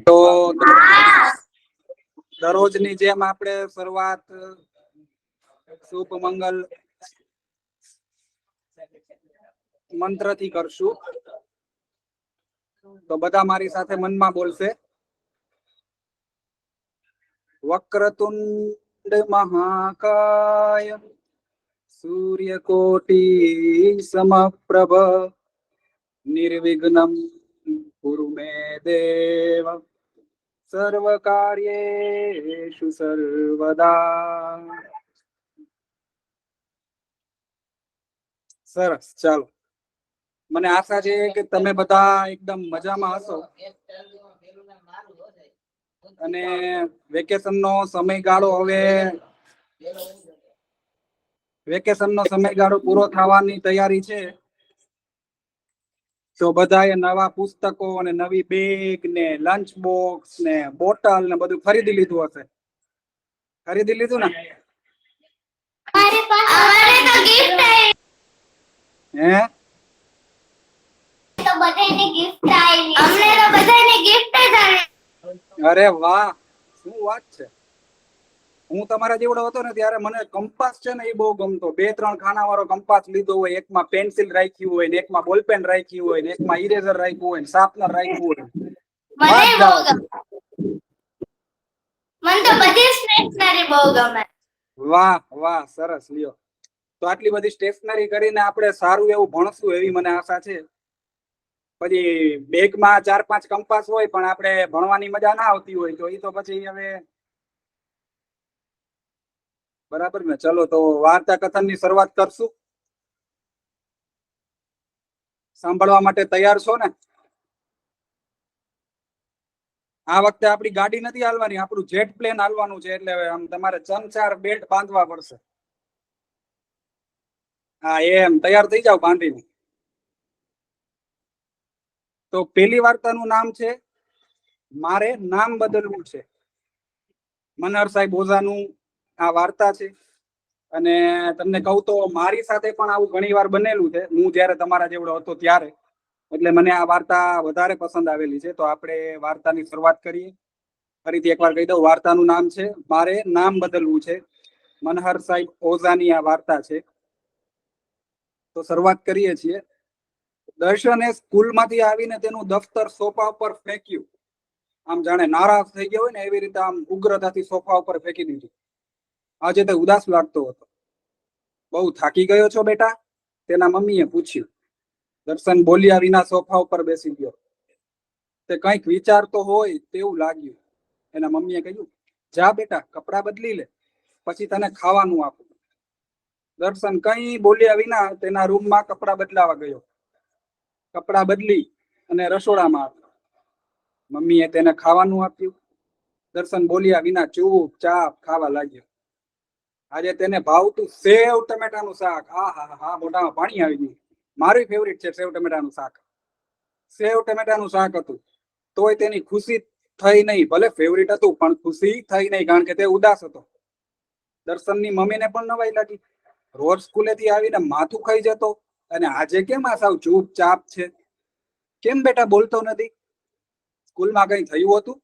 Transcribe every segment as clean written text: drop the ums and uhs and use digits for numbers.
તો દરરોજની જેમ આપણે શરૂઆત શુભ મંગલ મંત્રથી કરશું. તો બધા મારી સાથે મનમાં બોલશે, વક્રતુંડ મહાકાય સૂર્યકોટી સમપ્રભ નિર્વિઘ્નમ કુરુ મે દેવ સર્વકાર્યેષુ સર્વદા. સરસ, ચાલો. મને આશા છે કે તમે બધા એકદમ મજામાં હશો અને વેકેશનનો સમયગાળો પૂરો થવાની તૈયારી છે. તો બધાએ નવા પુસ્તકો અને નવી બેગ ને લંચ બોક્સ ને બોટલ ને બધું ખરીદી લીધું હશે. ખરીદી લીધું ને? હે? અરે વાહ, શું વાત છે. હું તમારા જેવડો હતો ને ત્યારે મને કંપાસ છે ને એ બહુ ગમતો. 2-3 ખાના વાળો કંપાસ લીધો હોય, એકમાં પેન્સિલ રાખ્યું હોય ને એકમાં બોલપેન રાખ્યું હોય ને એકમાં ઇરેઝર રાખ્યું હોય ને શાર્પનર રાખ્યું હોય. મને તો બધી સ્ટેશનરી બહુ ગમે. વાહ વાહ, સરસ. લ્યો, તો આટલી બધી સ્ટેશનરી કરીને આપણે સારું એવું ભણશું એવી મને આશા છે. પછી બેગમાં 4-5 કંપાસ હોય પણ આપણે ભણવાની મજા ના આવતી હોય તો એ તો પછી હવે બરાબર ને. ચલો તો વાર્તા કથનની શરૂઆત કરશું. સાંભળવા માટે તૈયાર છો ને? આ વખતે આપણી ગાડી નથી હાલવાની, આપણું જેટ પ્લેન હાલવાનું છે. એટલે આમ તમારે 3-4 બેલ્ટ બાંધવા પડશે. હા, એમ તૈયાર થઈ જાવ બાંધીને. તો પેલી વાર્તાનું નામ છે મારે નામ બદલવું છે. મનહર સાહેબ ઓઝાનું આ વાર્તા છે. અને તમને કહું તો મારી સાથે પણ આવું ઘણી વાર બનેલું છે, હું જયારે તમારા જેવડો હતો ત્યારે. એટલે મને આ વાર્તા વધારે પસંદ આવેલી છે. તો આપણે વાર્તાની શરૂઆત કરીએ. ફરીથી એકવાર કહી દઉં, વાર્તાનું નામ છે મારે નામ બદલવું છે. મનહર સાહેબ ઓઝાની આ વાર્તા છે. તો શરૂઆત કરીએ છીએ. દર્શને સ્કૂલમાંથી આવીને તેનું દફતર સોફા ઉપર ફેંક્યું. આમ જાણે નારાજ થઈ ગયો હોય ને એવી રીતે આમ ઉગ્રતાથી સોફા ઉપર ફેંકી દીધું. આજે તે ઉદાસ લાગતો હતો. બહુ થાકી ગયો છો બેટા? તેના મમ્મીએ પૂછ્યું. દર્શન બોલ્યા વિના સોફા ઉપર બેસી ગયો. તે કંઈક વિચારતો હોય તેવું લાગ્યું. એના મમ્મીએ કહ્યું, જા બેટા, કપડાં બદલી લે, પછી તને ખાવાનું આપું. દર્શન કંઈ બોલ્યા વિના તેના રૂમમાં કપડાં બદલાવા ગયો. કપડાં બદલી અને રસોડામાં આવ્યો. મમ્મીએ તેને ખાવાનું આપ્યું. દર્શન બોલ્યા વિના ચૂપચાપ ખાવા લાગ્યો. આજે તેને ભાવતું સેવ ટમેટાનું શાક. હા હા હા, મોઢામાં પાણી આવી ગયું. મારું ફેવરિટ છે સેવ ટમેટાનું શાક. સેવ ટમેટાનું શાક હતું. તોય તેની ખુશી થઈ નહીં. ભલે ફેવરિટ હતું પણ ખુશી થઈ નહીં, કારણ કે તે ઉદાસ હતો. દર્શનની મમ્મીને પણ નવાઈ લાગી. રોજ સ્કૂલેથી આવીને માથું ખાઈ જતો અને આજે કેમ આ સાવ ચૂપચાપ છે? કેમ બેટા બોલતો નથી? સ્કૂલમાં કઈ થયું હતું?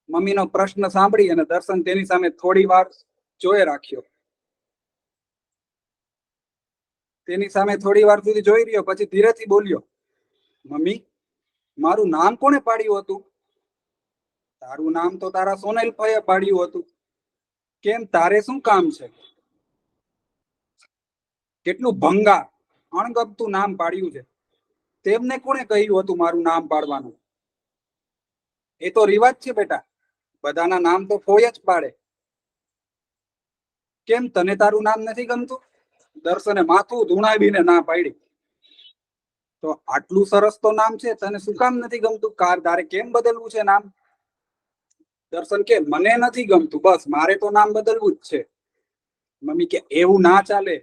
મમ્મીનો પ્રશ્ન સાંભળી અને દર્શન તેની સામે થોડી વાર જોઈ રાખ્યો. તેની સામે થોડી વાર સુધી જોઈ રહ્યો, પછી ધીરેથી બોલ્યો, મમ્મી, મારું નામ કોણે પાડ્યું હતું? તારું નામ તો તારા સોનેલ ભાઈએ પાડ્યું હતું. કેમ, તારે શું કામ છે? કેટલું ભંગાર અણગમતું નામ પાડ્યું છે. તેમને કોણે કહ્યું હતું મારું નામ પાડવાનું? એ તો રિવાજ છે બેટા, બધાના નામ તો કોઈ જ પાડે. કેમ, તને તારું નામ નથી ગમતું? દર્શને માથું ધૂણાવીને ના પાડી. તો આટલું સરસ તો નામ છે, તને શું કામ નથી ગમતું? તારે કેમ બદલવું છે નામ? દર્શન કે, મને નથી ગમતું, બસ મારે તો નામ બદલવું જ છે. મમ્મી કે, એવું ના ચાલે,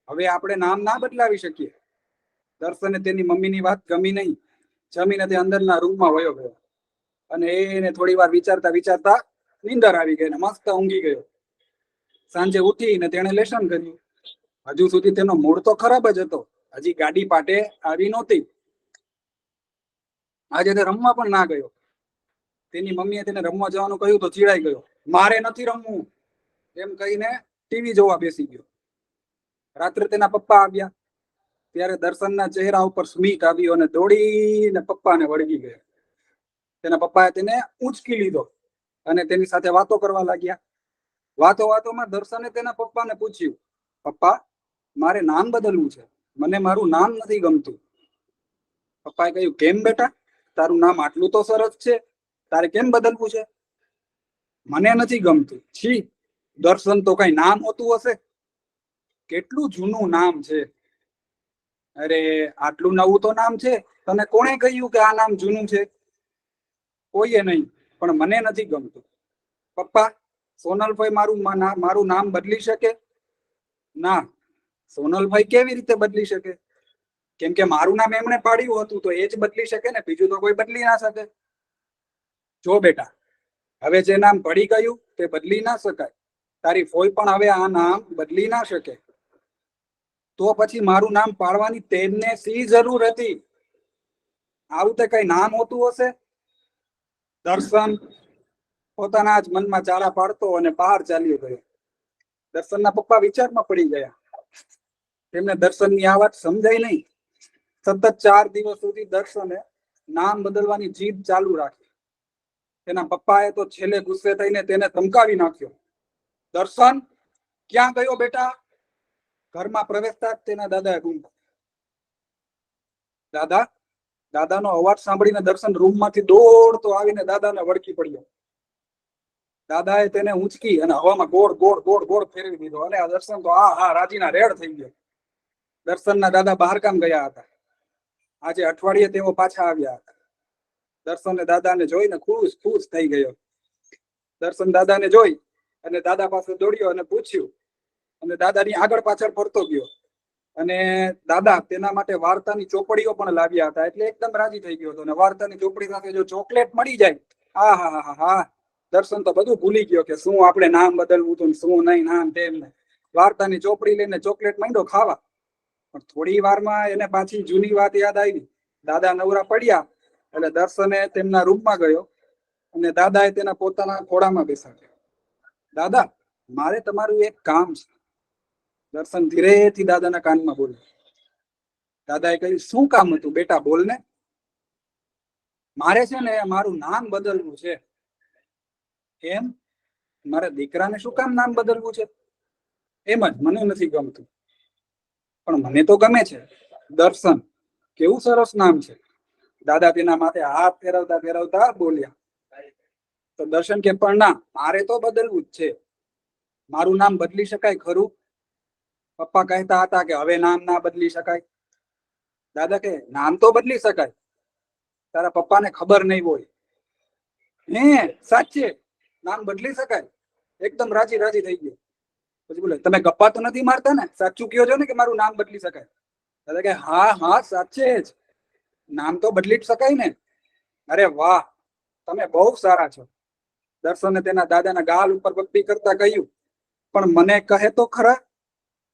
હવે આપણે નામ ના બદલાવી શકીએ. દર્શને તેની મમ્મીની વાત ગમી નહીં. જમીને તે અંદરના રૂમમાં વયો ગયો અને એને થોડી વાર વિચારતા વિચારતા નીંદર આવી ગઈ ને મસ્ત ઊંઘી ગયો. સાંજે ઉઠીને તેણે લેસન કર્યું. હજુ સુધી તેનો મૂડ તો ખરાબ જ હતો. હજી ગાડી પાટે આવી નહોતી. આજે તે રમવા પણ ના ગયો. તેની મમ્મીએ તેને રમવા જવાનું કહ્યું તો ચીડાઈ ગયો. મારે નથી રમવું એમ કહીને ટીવી જોવા બેસી ગયો. રાત્રે તેના પપ્પા આવ્યા ત્યારે દર્શનના ચહેરા ઉપર સ્મિત આવ્યું અને દોડીને પપ્પાને વળગી ગયો. તેના પપ્પાએ તેને ઊંચકી લીધો અને તેની સાથે વાતો કરવા લાગ્યા. વાતોમાં દર્શને તેના પપ્પાને પૂછ્યું, પપ્પા, મારે નામ બદલવું છે, મને મારું નામ નથી ગમતું. પપ્પાએ કહ્યું, કેમ બેટા, તારું નામ આટલું તો સરસ છે, તારે કેમ બદલવું છે? મને નથી ગમતું. છી, દર્શન તો કઈ નામ હોતું હશે? કેટલું જૂનું નામ છે. અરે, આટલું નવું તો નામ છે. તને કોણે કહ્યું કે આ નામ જૂનું છે? કોઈએ નહીં, પણ મને નથી ગમતું. પપ્પા, સોનલભાઈ મારું નામ બદલી શકે? ના, સોનલભાઈ કેવી રીતે બદલી શકે? કેમ કે મારું નામ એમણે પાડ્યું હતું તો એ જ બદલી શકે ને, બીજું તો કોઈ બદલી ના શકે. જો બેટા, હવે જે નામ પડી ગયું તે બદલી ના શકાય. તારી ફોઈ પણ હવે આ નામ બદલી ના શકે. તો પછી મારું નામ પાડવાની તેમને શી જરૂર હતી? આવું તે કઈ નામ હોતું હશે? દર્શન પોતાના જ મનમાં ચારા પાડતો અને બહાર ચાલ્યો ગયો. દર્શનના પપ્પા વિચારમાં પડી ગયા. તેમને દર્શનની આ વાત સમજાય નહીં. સતત 4 દિવસ સુધી દર્શને નામ બદલવાની જીદ ચાલુ રાખી. તેના પપ્પાએ તો છેલ્લે ગુસ્સે થઈને તેને ધમકાવી નાખ્યો. દર્શન, ક્યાં ગયો બેટા? ઘરમાં પ્રવેશતા જ તેના દાદાએ બૂમ પાડી. દાદા? દાદાનો અવાજ સાંભળીને દર્શન રૂમમાંથી દોડતો આવીને દાદાને વળગી પડ્યો. દાદાએ તેને ઊંચકી અને હવામાં ગોળ ગોળ ગોળ ગોળ ફેરવી દીધો. અને આ દર્શન તો હા રાજીના રેડ થઈ ગયો. દર્શનના દાદા બહાર કામ ગયા હતા. આજે અઠવાડિયે તેઓ પાછા આવ્યા હતા. દર્શને દાદાને જોઈને ખુશ ખુશ થઈ ગયો. દર્શન દાદાને જોઈ અને દાદા પાસે દોડ્યો અને પૂછ્યું, અને દાદાની આગળ પાછળ ફરતો ગયો. અને દાદા તેના માટે વાર્તાની ચોપડીઓ પણ લાવ્યા હતા. એટલે એકદમ રાજી થઈ ગયો હતો. અને વાર્તાની ચોપડી સાથે જો ચોકલેટ મળી જાય, હા, દર્શન તો બધું ભૂલી ગયો કે શું આપણે નામ બદલવું હતું, શું નહીં, નામ તેમ. વાર્તાની ચોપડી લઈને ચોકલેટ માંડ્યો ખાવા. પણ થોડી વારમાં એને પાછી જૂની વાત યાદ આવી. દાદા નવરા પડ્યા એટલે દર્શને તેમના રૂમમાં ગયો અને દાદાએ તેના પોતાના ખોળામાં બેસાડ્યો. દાદા, મારે તમારું એક કામ છે. દર્શન ધીરેથી દાદાના કાનમાં બોલ્યો. દાદાએ કહ્યું, શું કામ હતું બેટા, બોલ ને. મારે છે ને મારું નામ બદલવું છે. કેમ? મારા દીકરાને શું કામ નામ બદલવું છે? એમ જ, મને નથી ગમતું. પણ મને તો ગમે છે. દર્શન, કેવું સરસ નામ છે. દાદા તેના માથે હાથ ફેરવતા ફેરવતા બોલ્યા. તો દર્શન કે, પણ ના, મારે તો બદલવું જ છે. મારું નામ બદલી શકાય ખરું? પપ્પા કહેતા હતા કે હવે નામ ના બદલી શકાય. દાદા કે, નામ તો બદલી શકાય. તારા પપ્પાને ખબર નહીં હોય. હે, સાચે નામ બદલી શકાય? એકદમ રાજી રાજી થઈ ગયો. પછી બોલે, તમે ગપ્પા તો નથી મારતા ને? સાચું કહો છો ને કે મારું નામ બદલી શકાય? દાદા કે, હા, સાચે જ, નામ તો બદલી જ શકાય ને. અરે વાહ, તમે બહુ સારા છો. દર્શને તેના દાદાના ગાલ ઉપર ભક્તિ કરતા કહ્યું, પણ મને કહે તો ખરા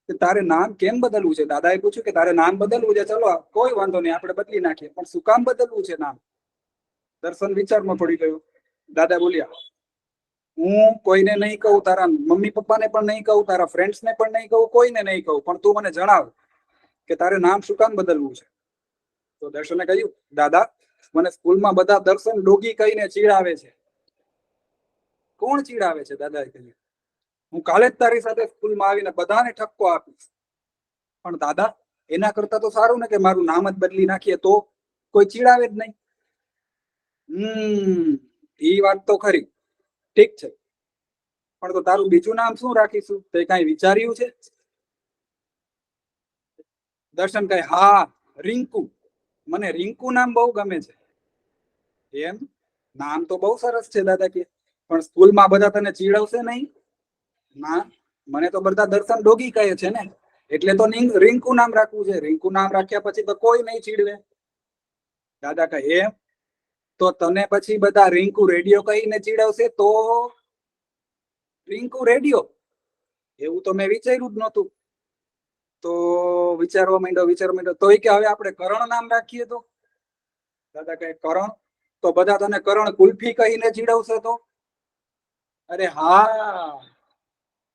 કે તારે નામ કેમ બદલવું છે? દાદાએ પૂછ્યું કે તારે નામ બદલવું છે. ચલો, કોઈ વાંધો નહીં, આપણે બદલી નાખીએ, પણ શું કામ બદલવું છે નામ? દર્શન વિચારમાં પડી ગયો. દાદા બોલ્યા, હું કોઈને નહીં કહું, તારા મમ્મી પપ્પાને પણ નહીં કહું, તારા ફ્રેન્ડ્સને પણ નહીં કહું, કોઈને નહીં કહું, પણ તું મને જણાવ કે તારે નામ શું કામ બદલવું છે? તો દર્શને કહ્યું, દાદા, મને સ્કૂલમાં બધા દર્શન ડોગી કહીને ચીડાવે છે. કોણ ચીડાવે છે? દાદાએ કહ્યું, હું કાલે જ તારી સાથે સ્કૂલમાં આવીને બધાને ઠપકો આપીશ. પણ દાદા, એના કરતા તો સારું ને કે મારું નામ જ બદલી નાખીએ, તો કોઈ ચીડાવે જ નહીં. એ વાત તો ખરી. ઠીક છે, પણ તો તારું બીજું નામ શું રાખીશું? તે કઈ વિચાર્યું છે? દર્શન કહે, હા, રિંકુ. મને રિંકુ નામ બહુ ગમે છે. એમ? નામ તો બહુ સરસ છે દાદા કે, પણ સ્કૂલમાં બધા તને ચીડવશે નહીં? ના, મને તો બધા દર્શન ડોગી કહે છે ને, એટલે તો રિંકુ નામ રાખવું છે. રિંકુ નામ રાખ્યા પછી તો કોઈ નહીં ચીડવે. દાદા કહે, એમ? તો તને પછી બધા રિંકુ રેડિયો કહીને ચીડવશે તો? રિંકુ રેડિયો? એવું તો મેં વિચાર્યું જ નહોતું. તો વિચારવા માંડ્યો. તોય કે હવે આપણે કરણ નામ રાખીએ તો? દાદા કહે કરણ, તો બધા તને કરણ કુલ્ફી કહીને ચીડવશે તો? અરે હા,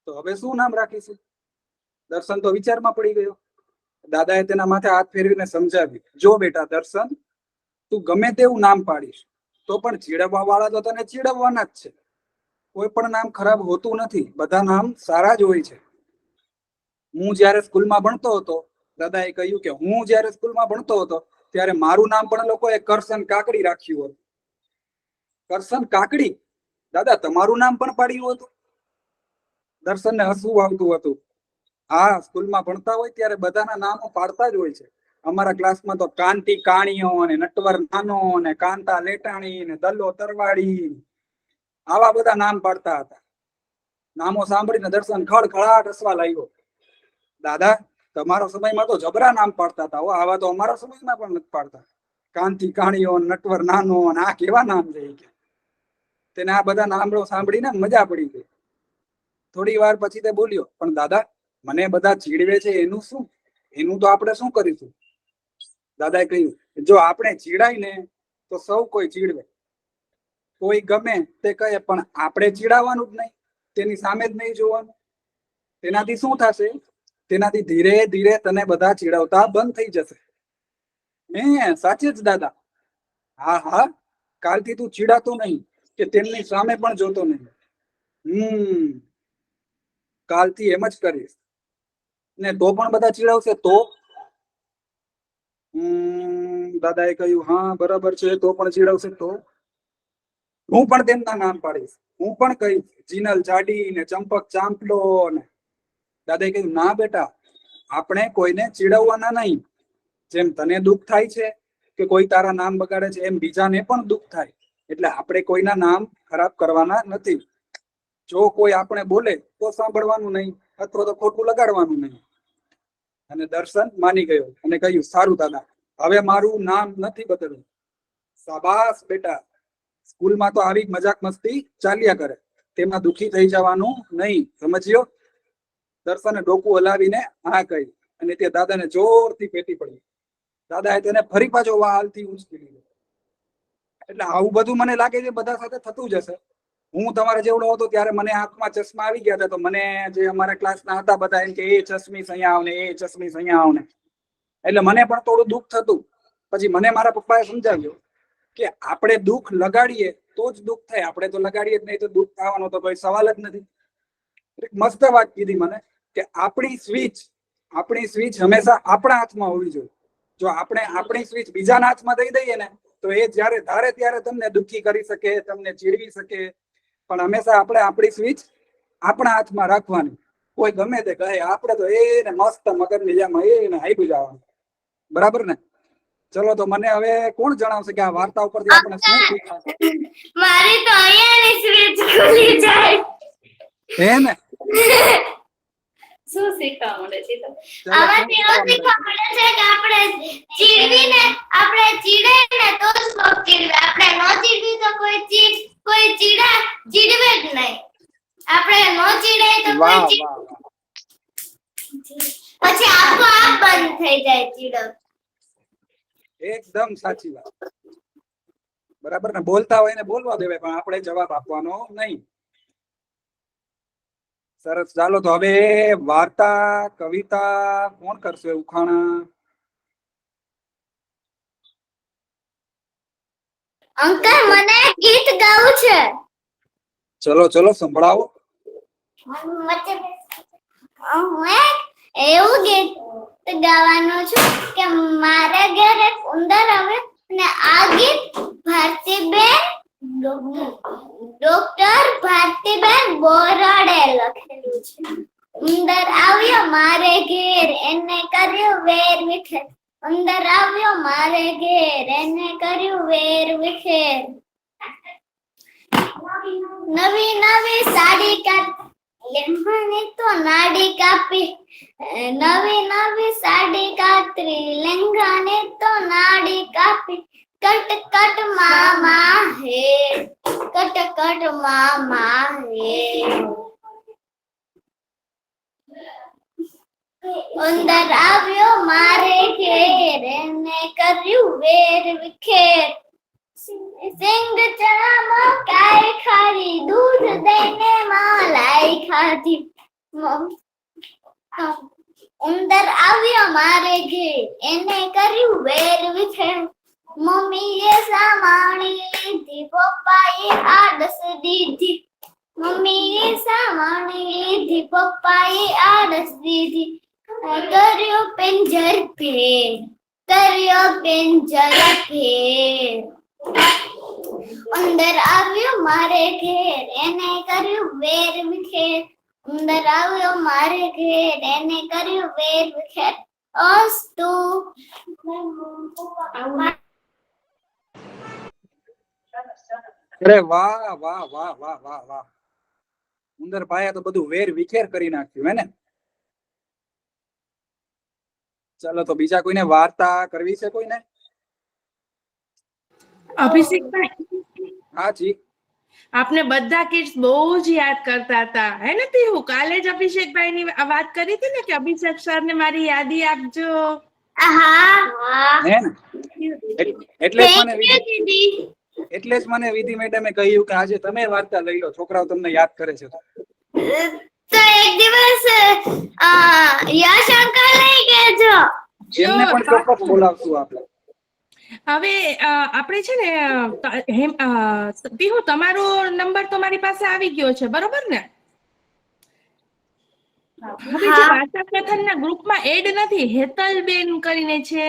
તો હવે શું નામ રાખીશું? દર્શન તો વિચારમાં પડી ગયો. દાદાએ તેના માથે હાથ ફેરવીને સમજાવ્યું, જો બેટા દર્શન, તું ગમે તેવું નામ પાડીશ તો પણ ચીડવવા વાળા તો તને ચીડવવાના જ છે. કોઈ પણ નામ ખરાબ હોતું નથી, બધા નામ સારા જ હોય છે. હું જ્યારે સ્કૂલમાં ભણતો હતો, દાદાએ કહ્યું કે હું જ્યારે સ્કૂલમાં ભણતો હતો ત્યારે મારું નામ પણ લોકોએ કરશન કાકડી રાખ્યું હતું. કરશન કાકડી? દાદા તમારું નામ પણ પાડ્યું હતું? દર્શનને હસવું આવતું હતું. હા, સ્કૂલમાં ભણતા હોય ત્યારે બધાના નામો પાડતા જ હોય છે. અમારા ક્લાસમાં તો કાંતિ કાણીઓ અને નટવર નાનો અને કાંતા લેટાણી ને દલ્લો તરવાડી આવા બધા નામ પાડતા હતા. નામો સાંભળીને દર્શન ખળખળાટ હસવા લાગ્યો. દાદા તમારો સમયમાં તો જબરા નામ પાડતા હતા, આવા તો અમારા સમયમાં પણ નથી પાડતા. કાંતિ કાણીઓ, નટવર નાનો અને આ કેવા નામ છે કે. તેને આ બધા નામો સાંભળીને મજા પડી ગઈ. થોડી વાર પછી તે બોલ્યો, પણ દાદા મને બધા ચીડવે છે એનું શું? એનું તો આપણે શું કરીશું? દાદાએ કહ્યું, જો આપણે ચીડાય ને તો સૌ કોઈ ચીડવે. કોઈ ગમે તે કહે પણ આપણે ચીડાવવાનું જ નહીં, તેની સામે જ નહીં જોવાનું. તેનાથી શું થશે? તેનાથી ધીરે ધીરે તને બધા ચીડવતા બંધ થઈ જશે. સાચે જ દાદા. હા હા, કાલથી તું ચીડાતો નહીં કે તેમની સામે પણ જોતો નહીં. કાલથી એમ જ કરીશ. ને તો પણ બધા ચીડવશે તો? દાદાએ કહ્યું, હા બરાબર છે, તો પણ ચીડવશે તો? હું પણ તેમના નામ પાડીશ. હું પણ કહીશ જીનલ જાડી ને ચંપક ચાંપલો ને. દાદાએ કહ્યું, ના બેટા, આપણે કોઈને ચીડવવાના નહીં. જેમ તને દુઃખ થાય છે કે કોઈ તારા નામ બગાડે છે, એમ બીજાને પણ દુઃખ થાય. એટલે આપણે કોઈના નામ ખરાબ કરવાના નથી. જો કોઈ આપણે બોલે તો સાંભળવાનું નહીં, અથવા તો ખોટું લગાડવાનું નહીં. અને દર્શન માની ગયો અને કહ્યું, સારું દાદા, હવે મારું નામ નથી બદલવું. શાબાશ બેટા, સ્કૂલમાં તો આવી મજાક મસ્તી ચાલ્યા કરે, તેમાં દુઃખી થઈ જવાનું નહીં, સમજ્યો? દર્શને ડોકું હલાવીને હા કહી અને તે દાદાને જોરથી પેટી પડી. દાદાએ તેને ફરી પાછો વાલથી ઉંચકી લીધો. એટલે આવું બધું મને લાગે છે બધા સાથે થતું જ હશે. હું તમારા જેવડો હતો ત્યારે મને આંખમાં ચશ્મા આવી ગયા હતા, તો મને જે અમારા ક્લાસના હતા બધા એમ કે એ ચશ્મીશ અહીંયા આવને, એ ચશ્મીશ અહીંયા આવને. એટલે મને પણ થોડું દુઃખ થતું. પછી મને મારા પપ્પાએ સમજાવ્યું કે આપણે દુઃખ લગાડીએ તો જ દુઃખ થાય, આપણે તો લગાડીએ જ નહીં તો દુઃખ થવાનો તો કોઈ સવાલ જ નથી. મસ્ત વાત કીધી મને કે આપણી સ્વિચ હંમેશા આપણા હાથમાં હોવી જોઈએ. જો આપણે આપણી સ્વિચ બીજાના હાથમાં દઈ દઈએ ને તો એ જ્યારે ધારે ત્યારે તમને દુઃખી કરી શકે, તમને ચીડવી શકે. પણ હંમેશા આપણે આપણી સ્વિચ આપણા હાથમાં રાખવાની. કોઈ ગમે તે કહે, આપણે તો એને મસ્ત મગજની જેમ એને હાઈબુ જવાનું. બરાબર ને? ચલો, તો મને હવે કોણ જણાવશે કે આ વાર્તા ઉપરથી આપણે શું શીખ્યા? મારી તો અહીંયાની સ્વિચ ખુલી જાય. હે ને? શું શીખવા મળે છે? આમાંથી એવું શીખવા મળે છે કે આપણે ચીડવીને, આપણે ચીડે ને તો જ કોક ચીડવે. આપણે નો ચીડવી તો કોઈ ચીડવે જ નહીં. આપણે નો ચીડે તો કોઈ પછી આપોઆપ બંધ થઈ જાય ચીડવ. એકદમ સાચી વાત. બરાબર ને? બોલતા હોય ને બોલવા દેવાય, પણ આપણે જવાબ આપવાનો નહીં. સરસ. ચાલો, તો હવે વાર્તા કવિતા કોણ કરશે? ઉખાણા? અંકલ, મને ગીત ગાવું છે. ચલો ચલો, સંભળાવો. એવું ગીત ગાવાનું છું કે મારા ઘરે ઉંદર આવે ને આ ગીત ભારતીબેન ડોક્ટર ભારતીબેન બોરાડે લખેલું છે. ઉંદર આવ્યો મારે ઘેર, એને કર્યું વેર વિખેર. ઉંદર આવ્યો મારે ઘેર, એને કર્યું વેર વિખેર. નવી નવી સાડી લેંઘાને તો નાડી કાપી. નવી નવી સાડી કાતરી, લેંઘાને તો નાડી કાપી. કટ કટ મામા હે, કટ કટ મામા હે. ઉંદર આવ્યો મારે ઘેર, એને કર્યું વેર વિખેર. સિંગ ચણા મકાઈ ખારી દૂધ દઈને મલાઈ ખાધી ઉંદર આવ્યો મારે ઘેર એને કર્યું વેર વિખેર મમ્મીએ સામાણી લીધી પપ્પાએ આડસ દીધી મમ્મીએ સામાણી લીધી પપ્પાએ આડસ દીધી કર્યો પિંજર ફેર ઉંદર આવ્યો મારે ઘેર એને કર્યું વેર વિખેર ઉંદર આવ્યો મારે ઘેર એને કર્યું વેર વિખેર અસ્તુ અરે વાહ વાહ વાહ વાહ વાહ વાહ ઉંદર ભાઈએ તો બધું વેર વિખેર કરી નાખ્યું હે ને. ચાલો તો બીજા કોઈને વાર્તા કરવી છે કોઈને? અભિષેકભાઈ, હા જી. આપને બધા કિડ્સ બહુ જ યાદ કરતા હતા હે ને પીહુ? કાલે જ અભિષેકભાઈ ની વાત કરી હતી ને કે અભિષેક સર ને મારી યાદી આપજો. હે ને? એટલે જ મને Thank you, દીદી. એટલે જ મને વિધિ મેડમે કહ્યું કે આજે તમે વાર્તા લઈ લો, છોકરાઓ તમને યાદ કરે છે તો. તો એક દિવસ યશ અંકલ લઈ ગયેજો. એમને પણ ચોક્કસ બોલાવશું આપણે. હવે આપણે છે ને પીહુ તમારો નંબર તો મારી પાસે આવી ગયો છે, બરોબર ને? હવે જે વાર્તા કથનના ગ્રુપમાં એડ નથી, હેતલબેન કરીને છે.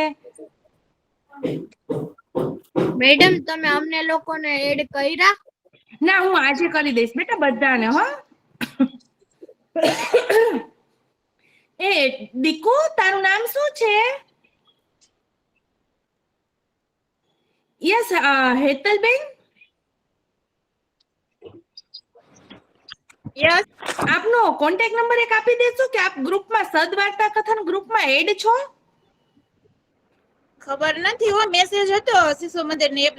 મેડમ તમે અમને લોકોને એડ કર્યા? ના, હું આજે કરી દઈશ બેટા બધાને. હો એ દીકુ, તારું નામ શું છે? યસ, હેતલબેન. યસ. આપનો કોન્ટેક્ટ નંબર એક આપી દેશો કે આપ ગ્રુપમાં સદવાર્તા કથન ગ્રુપમાં એડ છો? ખબર નથી હો, મેસેજ હતો શિશુ મંદિરની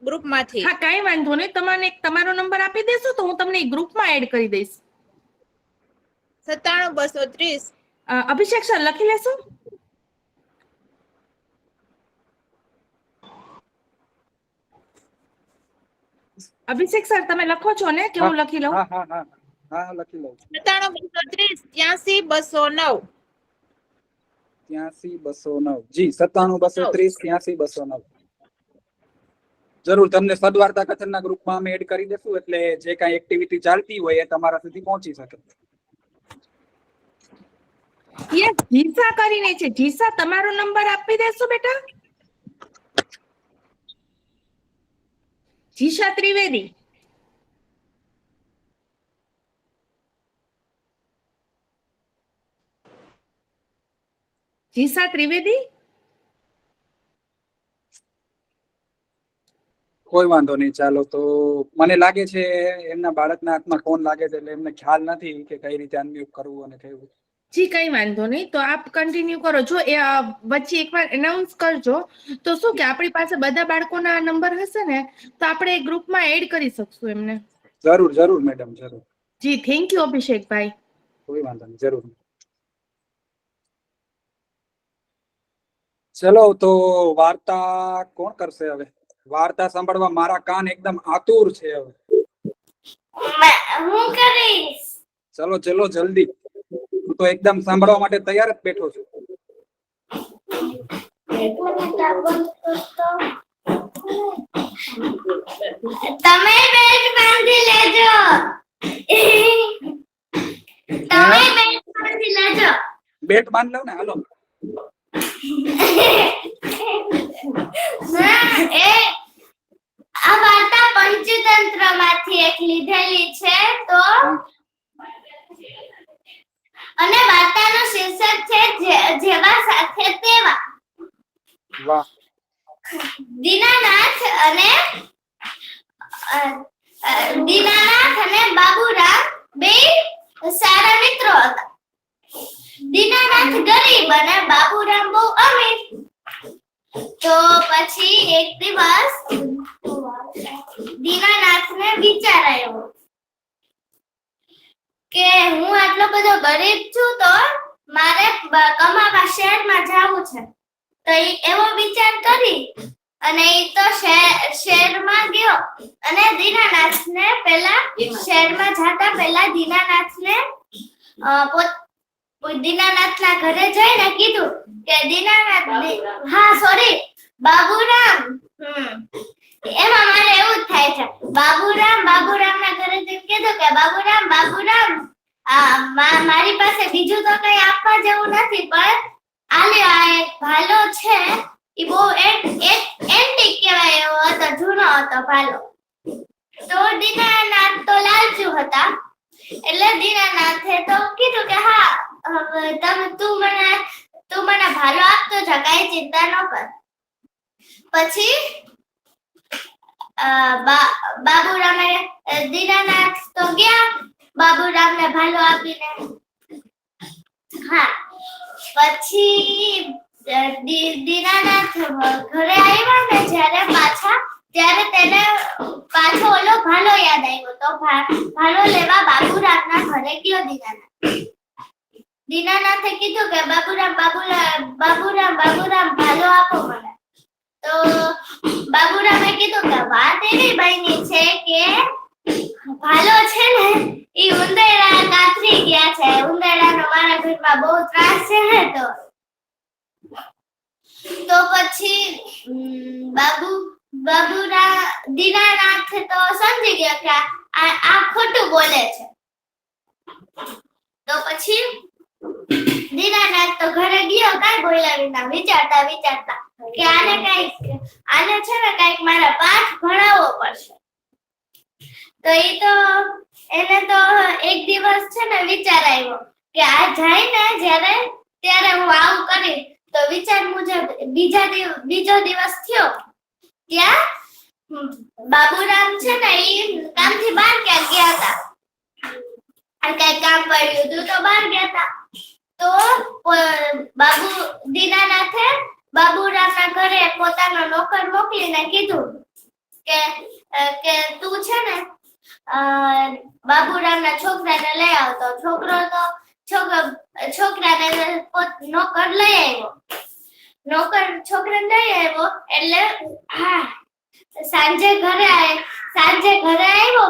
ગ્રુપમાંથી. હા, કાંઈ વાંધો નહીં. તમને તમારો નંબર આપી દેશો તો હું તમને ગ્રુપમાં એડ કરી દઈશ. 97-230. અભિષેક સર લખી લેશો? અભિષેક સર તમે લખો છો ને કે હું લખી લઉં? હા હા હા હા, લખી લઉં. 97-230-83-209. 83-209 જી. 97-230-83-209. જરૂર, તમને સદવાર્તા કથનના ગ્રુપમાં અમે એડ કરી દેશું, એટલે જે કાંઈ એક્ટિવિટી ચાલતી હોય એ તમારા સુધી પહોંચી શકે. યસ, જીસા કરીને છે. જીસા, તમારો નંબર આપી દેશો બેટા? જીશા ત્રિવેદી. જીસા ત્રિવેદી. કોઈ વાંધો નહીં. ચાલો, તો મને લાગે છે એમના બાળકના હાથમાં ફોન લાગે છે, એટલે એમને ખ્યાલ નથી કે કઈ રીતે અનમ્યુટ કરવું અને કેવું. જી, કઈ વાંધો નહીં. તો આપ કન્ટિન્યુ કરો. જો એ વચ્ચે એકવાર એનાઉન્સ કરજો તો શું કે આપણી પાસે બધા બાળકોના નંબર હશે ને, તો આપણે ગ્રુપમાં એડ કરી શકશું એમને. જરૂર જરૂર મેડમ, જરૂર. જી, થેન્ક યુ અભિષેકભાઈ. કોઈ વાંધો નહીં, જરૂર. ચલો, તો વાર્તા કોણ કરશે હવે? વાર્તા સાંભળવા મારા કાન એકદમ આતુર છે હવે. હું કરીશ. ચલો ચલો, જલ્દી. હું તો એકદમ સાંભળવા માટે તૈયાર જ બેઠો છું. તમે બેલ્ટ બાંધી લેજો. તમે બેલ્ટ બાંધી લેજો. બેટ બાંધ લઉં ને, હાલો. આ વાર્તા પંચતંત્રમાંથી એક લીધેલી છે. તો અને વાર્તાનું શીર્ષક છે જેવા સાથે તેવા. વાહ. દીનાનાથ અને બાબુરામ બે સારા મિત્રો હતા. દીનાનાથ ગરીબ અને બાબુરામ બહુ અમીર. તો પછી એક દિવસ દીનાનાથને વિચાર આવ્યો કે હું આટલો બધો ગરીબ છું, તો મારે કમાવા શહેરમાં જવું છે. તો એવો વિચાર કરી અને ઈ તો શહેરમાં ગયો અને દીનાનાથને પહેલા શહેરમાં જતા પહેલા દીનાનાથને દીનાનાથના ઘરે જઈને કીધું કે દીનાનાથ બાબુરામ એમાં મારે એવું જ થાય છે બાબુરામના ઘરે જઈને કીધું કે બાબુરામ મારી પાસે બીજું તો કઈ આપવા જેવું નથી પણ આ એક ભાલો છે ઈ બહુ એન્ટિક કહેવાય એવો હતો, જૂનો હતો ભાલો. તો દીનાનાથ તો લાલચુ હતા એટલે દીનાનાથે તો કીધું કે હા તું મને ભાલો આપતો જા, કાંઈ ચિંતા ન કર. પછી બાબુરામે દીનાનાથ તો ગયા બાબુરામને ભાલો આપીને. હા પછી દીનાનાથ ઘરે આવ્યા ને ત્યારે તેને પાછો ઓલો ભાલો યાદ આવ્યો તો ભાલો લેવા બાબુરામના ઘરે ગયો દીનાનાથે કીધું કે બાબુરામ ભાલો આપો મને. તો બાબુરામે કીધું કે વાત એવી બની છે કે ભાલો છે ને ઈ ઉંદરડા કાતરી ગયા છે, ઉંદરડાનો મારા ઘરમાં બહુ ત્રાસ છે ને. તો પછી દીનાનાથ તો સમજી ગયા કે આ ખોટું બોલે છે. તો પછી દીનાનાથ તો ઘરે ગયો કાંઈ બોલ્યા વિના વિચારતા કે આને છે ને કઈક મારા પાઠ ભણાવવો પડશે. તો એને તો એક દિવસ છે ને વિચાર આવ્યો કે આ જાય ને ત્યારે હું આવું કરી. તો વિચાર મુજબ બીજો દિવસ થયો ત્યાં બાબુરામ છે ને ઈ કામથી બહાર ક્યાંક ગયા હતા અને કઈ કામ પડ્યું હતું તો બહાર ગયા હતા. તો દીનાનાથે બાબુરામના ઘરે પોતાનો નોકર મોકલીને કીધું કે તું છે ને બાબુરામના છોકરાને લઈ આવતો. છોકરાને નોકર લઈ આવ્યો એટલે સાંજે ઘરે આવ્યો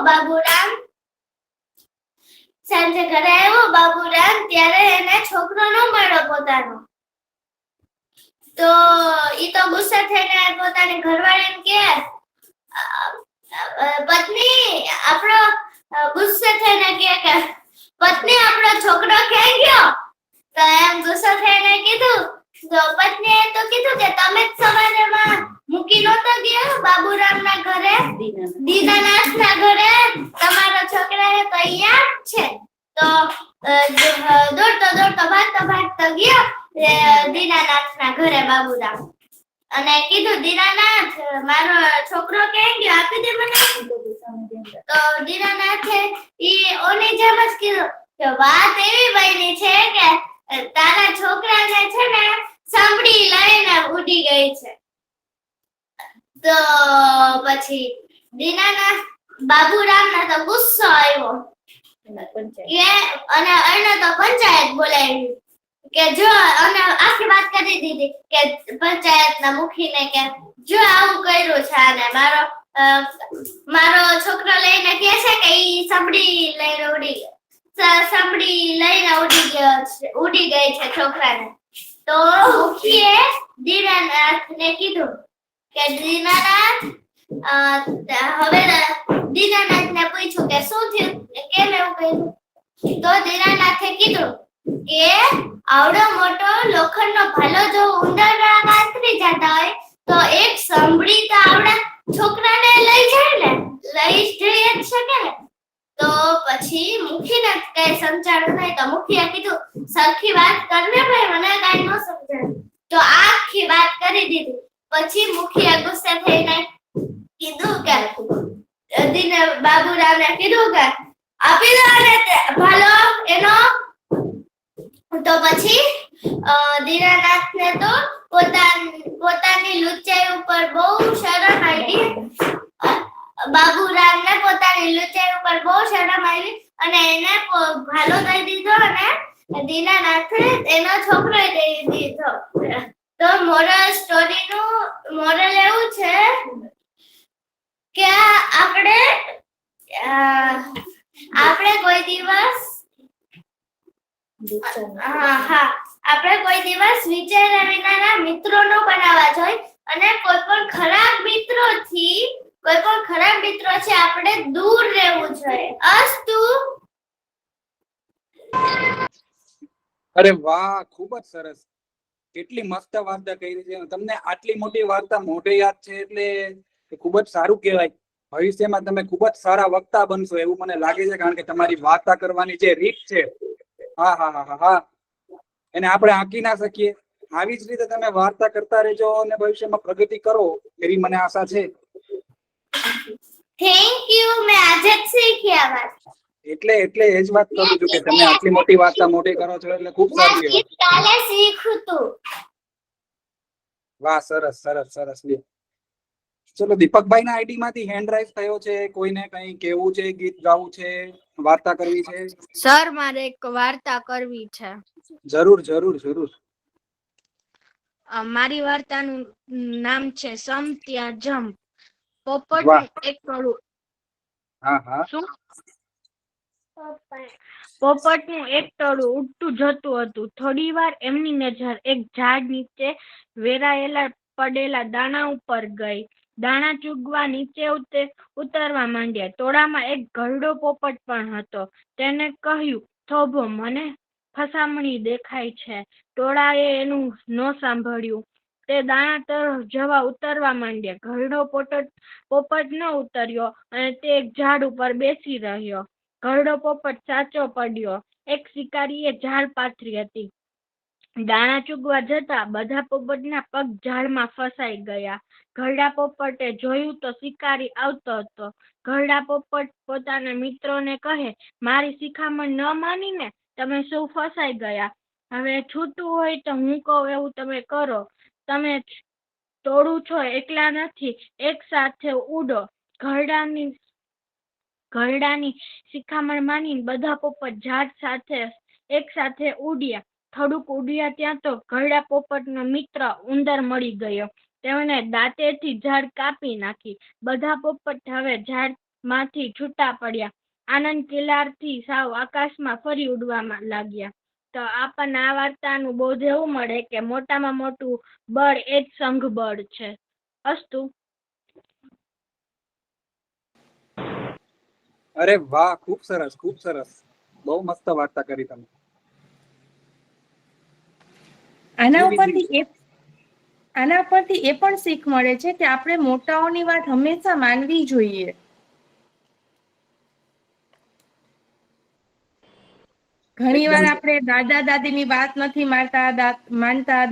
બાબુરામ ત્યારે એને છોકરો ન મળ્યો પોતાનો. તો ઈ તો ગુસ્સે થઈને પોતાની ઘરવાળીને કહે પત્ની આપણો ગુસ્સે થઈને કે પત્ની આપણો છોકરો ક્યાં ગયો. તો એમ ગુસ્સો થઈને કીધું તો પત્નીએ તો કીધું કે તમે જ સવારમાં મૂકી નહોતો ગયા બાબુરામના ઘરે, દીનાનાથના ઘરે, તમારો છોકરા તો અહીંયા જ છે. તો દોડતો ભાગતો ગયો દીનાનાથના ઘરે બાબુરામ અને કીધું દીનાનાથ મારો છોકરો ક્યાં ગયો આપી દે મને. તો દીનાનાથે ઈ ઓની જેમ જ કીધું કે વાત એવી બની છે કે તારા છોકરાને છે ને સાંભળી લઈને ઉડી ગઈ છે. તો પછી દીનાનાથ બાબુરામને તો ગુસ્સો આવ્યો અને એને તો પંચાયત બોલાવી કે જો અને આખી વાત કરી દીધી કે પંચાયતના મુખીને કે જો આવું કર્યું છે અને મારો છોકરો લઈને કહે છે કે ઈ સાંભળી લઈને ઉડી ગઈ છે છોકરાને. તો મુખીએ દીનાનાથને કીધું કે દીનાનાથ હવે દીનાનાથને પૂછ્યું કે શું થયું, કેમ એવું કર્યું. તો દીનાનાથે કીધું કે આવડો મોટો લોખંડનો ભાલો જો ઉંદરડા કાતરી જતા હોય તો એક સાંભળી તો આવડા છોકરાને લઈ જાય ને, લઈ જઈ જ શકે ને. તો પછી મુખીને કઈ સમજાણું નહીં. તો મુખીએ કીધું સરખી વાત કરને ભાઈ, મને કઈ ન સમજાય. તો આખી વાત કરી દીધી. પછી મુખીએ ગુસ્સે થઈને કીધું કે બાબુરામને કીધું કે આપી દો ને ભાલો એનો. તો પછી દીનાનાથને તો પોતાની લુચ્ચાઈ ઉપર બહુ શરમ આવી. બાબુરામને પોતાની લુચ્ચાઈ ઉપર બહુ શરમ આવી અને એને ભાલો દઈ દીધો અને દીનાનાથે એનો છોકરો દઈ દીધો. તો મોરલ સ્ટોરીનું મોરલ એવું છે કે આપણે કોઈ દિવસ આપણે કોઈ દિવસ વિચાર્યા વિનાના મિત્રો ન બનાવવા જોઈએ અને કોઈ પણ ખરાબ મિત્રોથી આપણે દૂર રહેવું જોઈએ. અસ્તુ. અરે વાહ, ખૂબ જ સરસ. કેટલી મસ્ત વાર્તા કરી છે. તમને આટલી મોટી વાર્તા મોઢે યાદ છે એટલે ખૂબ જ સારું કહેવાય. ભવિષ્યમાં તમે ખૂબ જ સારા વક્તા બનશો એવું મને લાગે છે, કારણ કે તમારી વાર્તા કરવાની જે રીત છે, હા હા હા હા હા, એને આપણે આંકી ના શકીએ. આવી જ રીતે તમે વાર્તા કરતા રહેજો અને ભવિષ્યમાં પ્રગતિ કરો એવી મને આશા છે. Thank you. મેં આજે જ શીખી આ વાત. એટલે એ જ વાત કરું છું કે તમે આટલી મોટી વાર્તા મોટી કરો છો એટલે ખૂબ સારું કહેવાય. કાલે શીખ્યું તું. વાહ, સરસ સરસ સરસ. ચલો, દીપકભાઈ ના આઈડી માંથી હેન્ડ રાઇઝ થયો છે. કોઈને કઈ કેવું છે, ગીત ગાવું છે, વાર્તા કરવી છે? સર, મારે એક વાર્તા કરવી છે. જરૂર જરૂર જરૂર. મારી વાર્તાનું નામ છે સમ ત્યાં જમ. પોપટ વાહ. એક ટોળું. હા હા. શું? પોપટનું એક ટોળું ઉડતું જતું હતું. થોડી વાર એમની નજર એક ઝાડ નીચે વેરાયેલા પડેલા દાણા ઉપર ગઈ. દાણા ચૂગવા નીચે ઉતરવા માંડ્યા. ટોળામાં એક ઘરડો પોપટ પણ હતો. તેને કહ્યું, થોભો, મને ફસામણી દેખાય છે. ટોળાએ એનું ન સાંભળ્યું. તે દાણા તરફ જવા ઉતરવા માંડ્યા. ઘરડો પોપટ ન ઉતર્યો અને તે એક ઝાડ ઉપર બેસી રહ્યો. ઘરડો પોપટ સાચો પડ્યો. એક શિકારીએ ઝાડ પાથરી હતી. દાણા ચૂગવા જતા બધા પોપટના પગ ઝાડમાં ફસાઈ ગયા. ઘરડા પોપટે જોયું તો શિકારી આવતો હતો. ઘરડા પોપટ પોતાના મિત્રોને કહે, મારી શિખામણ ન માનીને તમે શું ફસાઈ ગયા? હવે છૂટું હોય તો હું કહું એવું તમે કરો. તમે ટોળું છો, એકલા નથી, એક સાથે ઉડો. ઘરડાની શિખામણ માનીને બધા પોપટ ઝાડ સાથે એક સાથે ઉડ્યા. થોડુંક ઉડ્યા ત્યાં તો ઘરડા પોપટનો મિત્ર ઉંદર મળી ગયો. તેમણે દાંતેથી ઝાડ કાપી નાખી. બધા પોપટ હવે ઝાડમાંથી છૂટા પડ્યા. આનંદ કિલ્લારથી સાવ આકાશમાં ફરી ઉડવા લાગ્યા. તો આપણને આ વાર્તાનું બોધ એવું મળે કે મોટામાં મોટું બળ એ જ સંઘ બળ છે. અસ્તુ. અરે વાહ, ખૂબ સરસ ખૂબ સરસ. બહુ મસ્ત વાર્તા કરી તમે. આના ઉપરથી એ પણ શીખ મળે છે કે આપણે મોટાઓની વાત હંમેશા માનવી જોઈએ. ઘણી વાર આપણે દાદા દાદીની વાત નથી માનતા,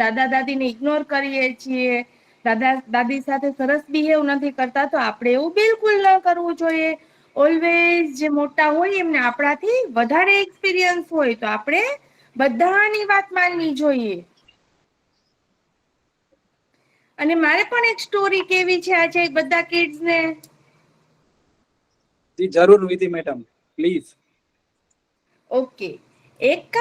દાદા દાદીને ઇગ્નોર કરીએ છીએ, દાદા દાદી સાથે સરસ બિહેવ નથી કરતા. તો આપણે એવું બિલકુલ ન કરવું જોઈએ. ઓલવેઝ જે મોટા હોય એમને આપણાથી વધારે એક્સપિરિયન્સ હોય તો આપણે બધાની વાત માનવી જોઈએ. અને મારે પણ એક સ્ટોરી કેવી છે આજે બધા કિડ્સ ને. જી જરૂર વિધિ મેડમ, પ્લીઝ. ઓકે. એક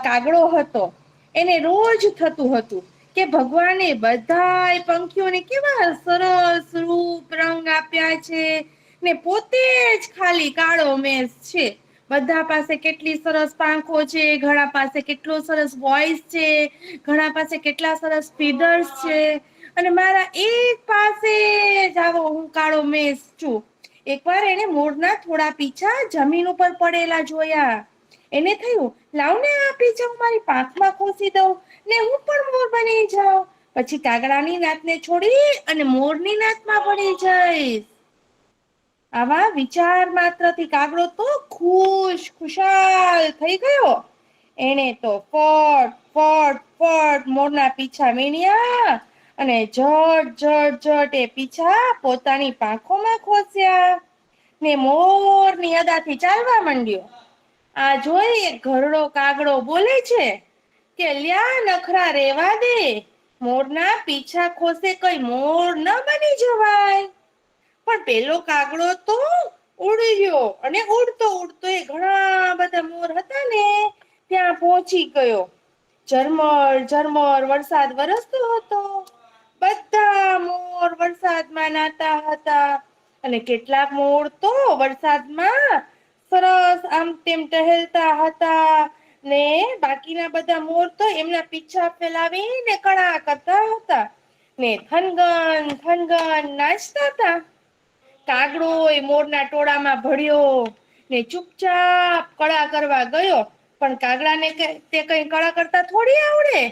કાગડો હતો. એને રોજ થતું હતું કે ભગવાને બધા પંખીઓને કેવા સરસ રૂપ રંગ આપ્યા છે ને પોતે જ ખાલી કાળો મેષ છે. બધા પાસે કેટલી સરસ પાંખો છે, ઘણા પાસે કેટલો સરસ વોઇસ છે, ઘણા પાસે કેટલા સરસ ફીડર્સ છે, અને મારા એક પાસે જ આવો હું કાળો મેષ છું. એકવાર એને મોરના થોડા પીછા જમીન ઉપર પડેલા જોયા. એને થયું, લાવને આ પીછા હું મારી પાંખમાં ખોસી દઉં ને હું પણ મોર બની જાઉં. પછી કાગડાની નાતને છોડી અને મોરની નાતમાં પડી જઈશ. આવા વિચાર માત્રથી કાગડો તો ખુશાલ થઈ ગયો. એને તો ફટ મોરના પીછા વીણ્યા અને ઝટ એ પીછા પોતાની પાંખોમાં ખોસ્યા ને મોરની અદાથી ચાલવા માંડ્યો. આ જોઈ ઘરડો કાગડો બોલે છે કે લ્યા નખરા રેવા દે, મોરના પીછા ખોસે કઈ મોર ન બની જવાય. પણ પેલો કાગડો તો ઉડ્યો અને ઉડતો એ ઘણા બધા મોર હતા ને ત્યાં પહોંચી ગયો. ઝરમર ઝરમર વરસાદ વરસતો હતો. બધા મોર વરસાદમાં નાતા હતા અને કેટલાક મોર તો વરસાદમાં સરસ આમ તેમ ટહેલતા હતા ને બાકીના બધા મોર તો એમના પીછા ફેલાવીને કળા કરતા હતા ને થનગન નાચતા હતા. કાગડો એ મોરના ટોળામાં ભળ્યો ને ચૂપચાપ કળા કરવા ગયો. પણ કાગડાને તે કઈ કળા કરતા થોડી આવડે.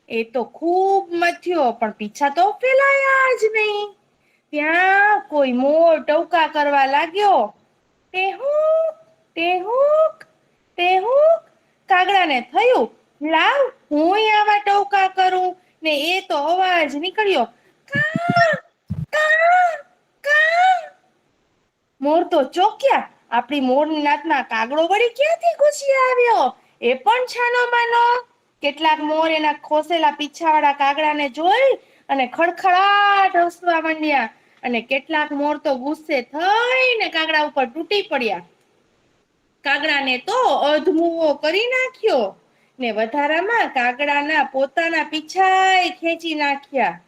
એ તો ખૂબ મથ્યો પણ પીછા તો ફેલાયા જ નહીં. ત્યાં કોઈ મોર ટવકા કરવા લાગ્યો. ટેહુક ટેહુક ટેહુક. કાગડાને થયું લાવ હું આવા ટવકા કરું ને એ તો અવાજ નીકળ્યો કા કા કા. મોર તો ચોક્યા. આપણી મોરની નાતમાં કાગડો વળી ક્યાંથી ઘૂસી આવ્યો? એ પણ છાનો માનો. કેટલાક મોર એના ખોસેલા પીછાવાળા કાગડાને જોઈ અને ખડખડાટ હસવા માંડ્યા અને કેટલાક મોર તો ગુસ્સે થઈને કાગડા ઉપર તૂટી પડ્યા. કાગડાને તો અધમુવો કરી નાખ્યો ને વધારામાં કાગડાના પોતાના પીછાય ખેંચી નાખ્યા.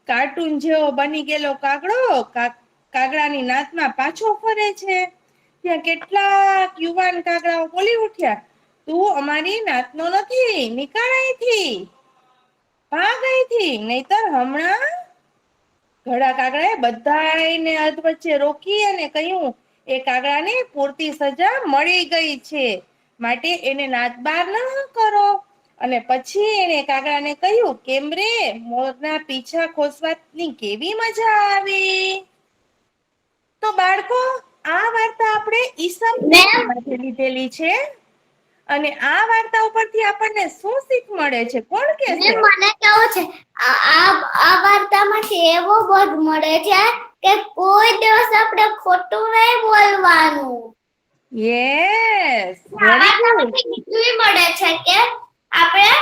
કાર્ટૂન જેવો બની ગયેલો કાગડો કાગડાની નાતમાં પાછો ફરે છે. ત્યાં કેટલાક યુવાન કાગડાઓ બોલી ઉઠ્યા, તું અમારી નાતનો નથી, નીકળ અહીંથી, ભાગ અહીંથી, નહીતર હમણાં. ઘડા કાગડાએ બધાયને અધ વચ્ચે રોકી અને કહ્યું, એ કાગડાને પૂરતી સજા મળી ગઈ છે, માટે એને નાત બાર ન કરો. અને પછી એને કાગડાને કહ્યું, કેમ રે, મોરના પીછા ખોસવાની કેવી મજા આવી. તો બાળકો, આ વાર્તા આપણે ઈસબ લીધેલી છે અને આ વાર્તા ઉપરથી આપણને શું શીખ મળે છે? કોણ કે મને કેવું છે આ વાર્તામાંથી એવો બોધ મળે છે કે કોઈ દિવસ આપણે ખોટું નહીં બોલવાનું. યસ, આ વાર્તામાંથી શીખવી મળે છે કે આપણે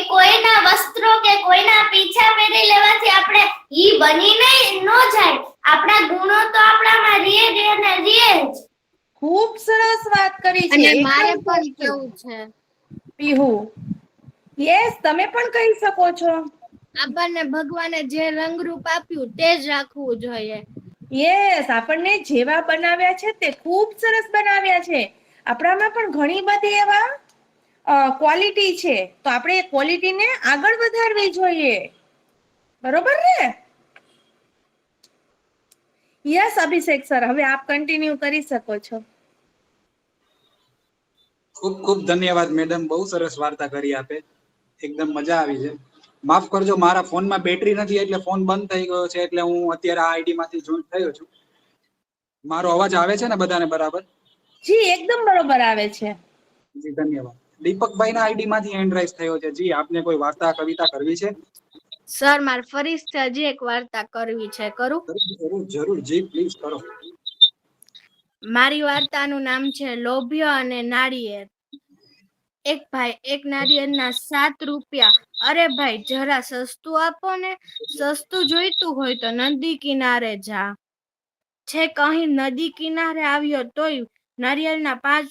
કોઈના વસ્ત્રો કે કોઈના પીછા પહેરી લેવાથી આપણે ઈ બની નહીં ન જાય. આપણા ગુણો તો આપણામાં રીએ ને રીએ જ. ખૂબ સરસ વાત કરી છે. અને મારે પણ કેવું છે, પીહુ, યસ, તમે પણ કહી શકો છો. આપણને ભગવાને જે રંગરૂપ આપ્યું તે જ રાખવું જોઈએ. યસ, આપણને જેવા બનાવ્યા છે તે ખૂબ સરસ બનાવ્યા છે. આપણામાં પણ ઘણી બધી એવા ક્વોલિટી છે, તો આપણે એ ક્વોલિટીને આગળ વધારવી જોઈએ. બરોબર ને? યસ અભિષેક સર, હવે આપ કન્ટિન્યુ કરી શકો છો. ખૂબ ખૂબ ધન્યવાદ મેડમ, બહુ સરસ વાર્તા કરી આપે, એકદમ મજા આવી છે. માફ કરજો, મારા ફોનમાં બેટરી નથી એટલે ફોન બંધ થઈ ગયો છે, એટલે હું અત્યારે આ આઈડી માંથી જોઈન થયો છું. મારો અવાજ આવે છે ને બધાને બરાબર? જી, એકદમ બરોબર આવે છે. જી ધન્યવાદ. દીપકભાઈ ના આઈડી માંથી હેન્ડ રાઇઝ થયો છે. જી, આપને કોઈ વાર્તા કવિતા કરવી છે? સર, મારે ફરીથી હજી એક વાર્તા કરવી છે, કરું? જરૂર જરૂર, જી પ્લીઝ કરો. મારી વાર્તાનું નામ છે લોભિયો અને નાળિયેર. એક ભાઈ એક નાળિયેરના 7 રૂપિયા. અરે ભાઈ, જરા સસ્તું આપો ને. સસ્તું જોઈતું હોય તો નદી કિનારે જા. છેક અહીં નદી કિનારે આવ્યો તોય નાળિયેરના 5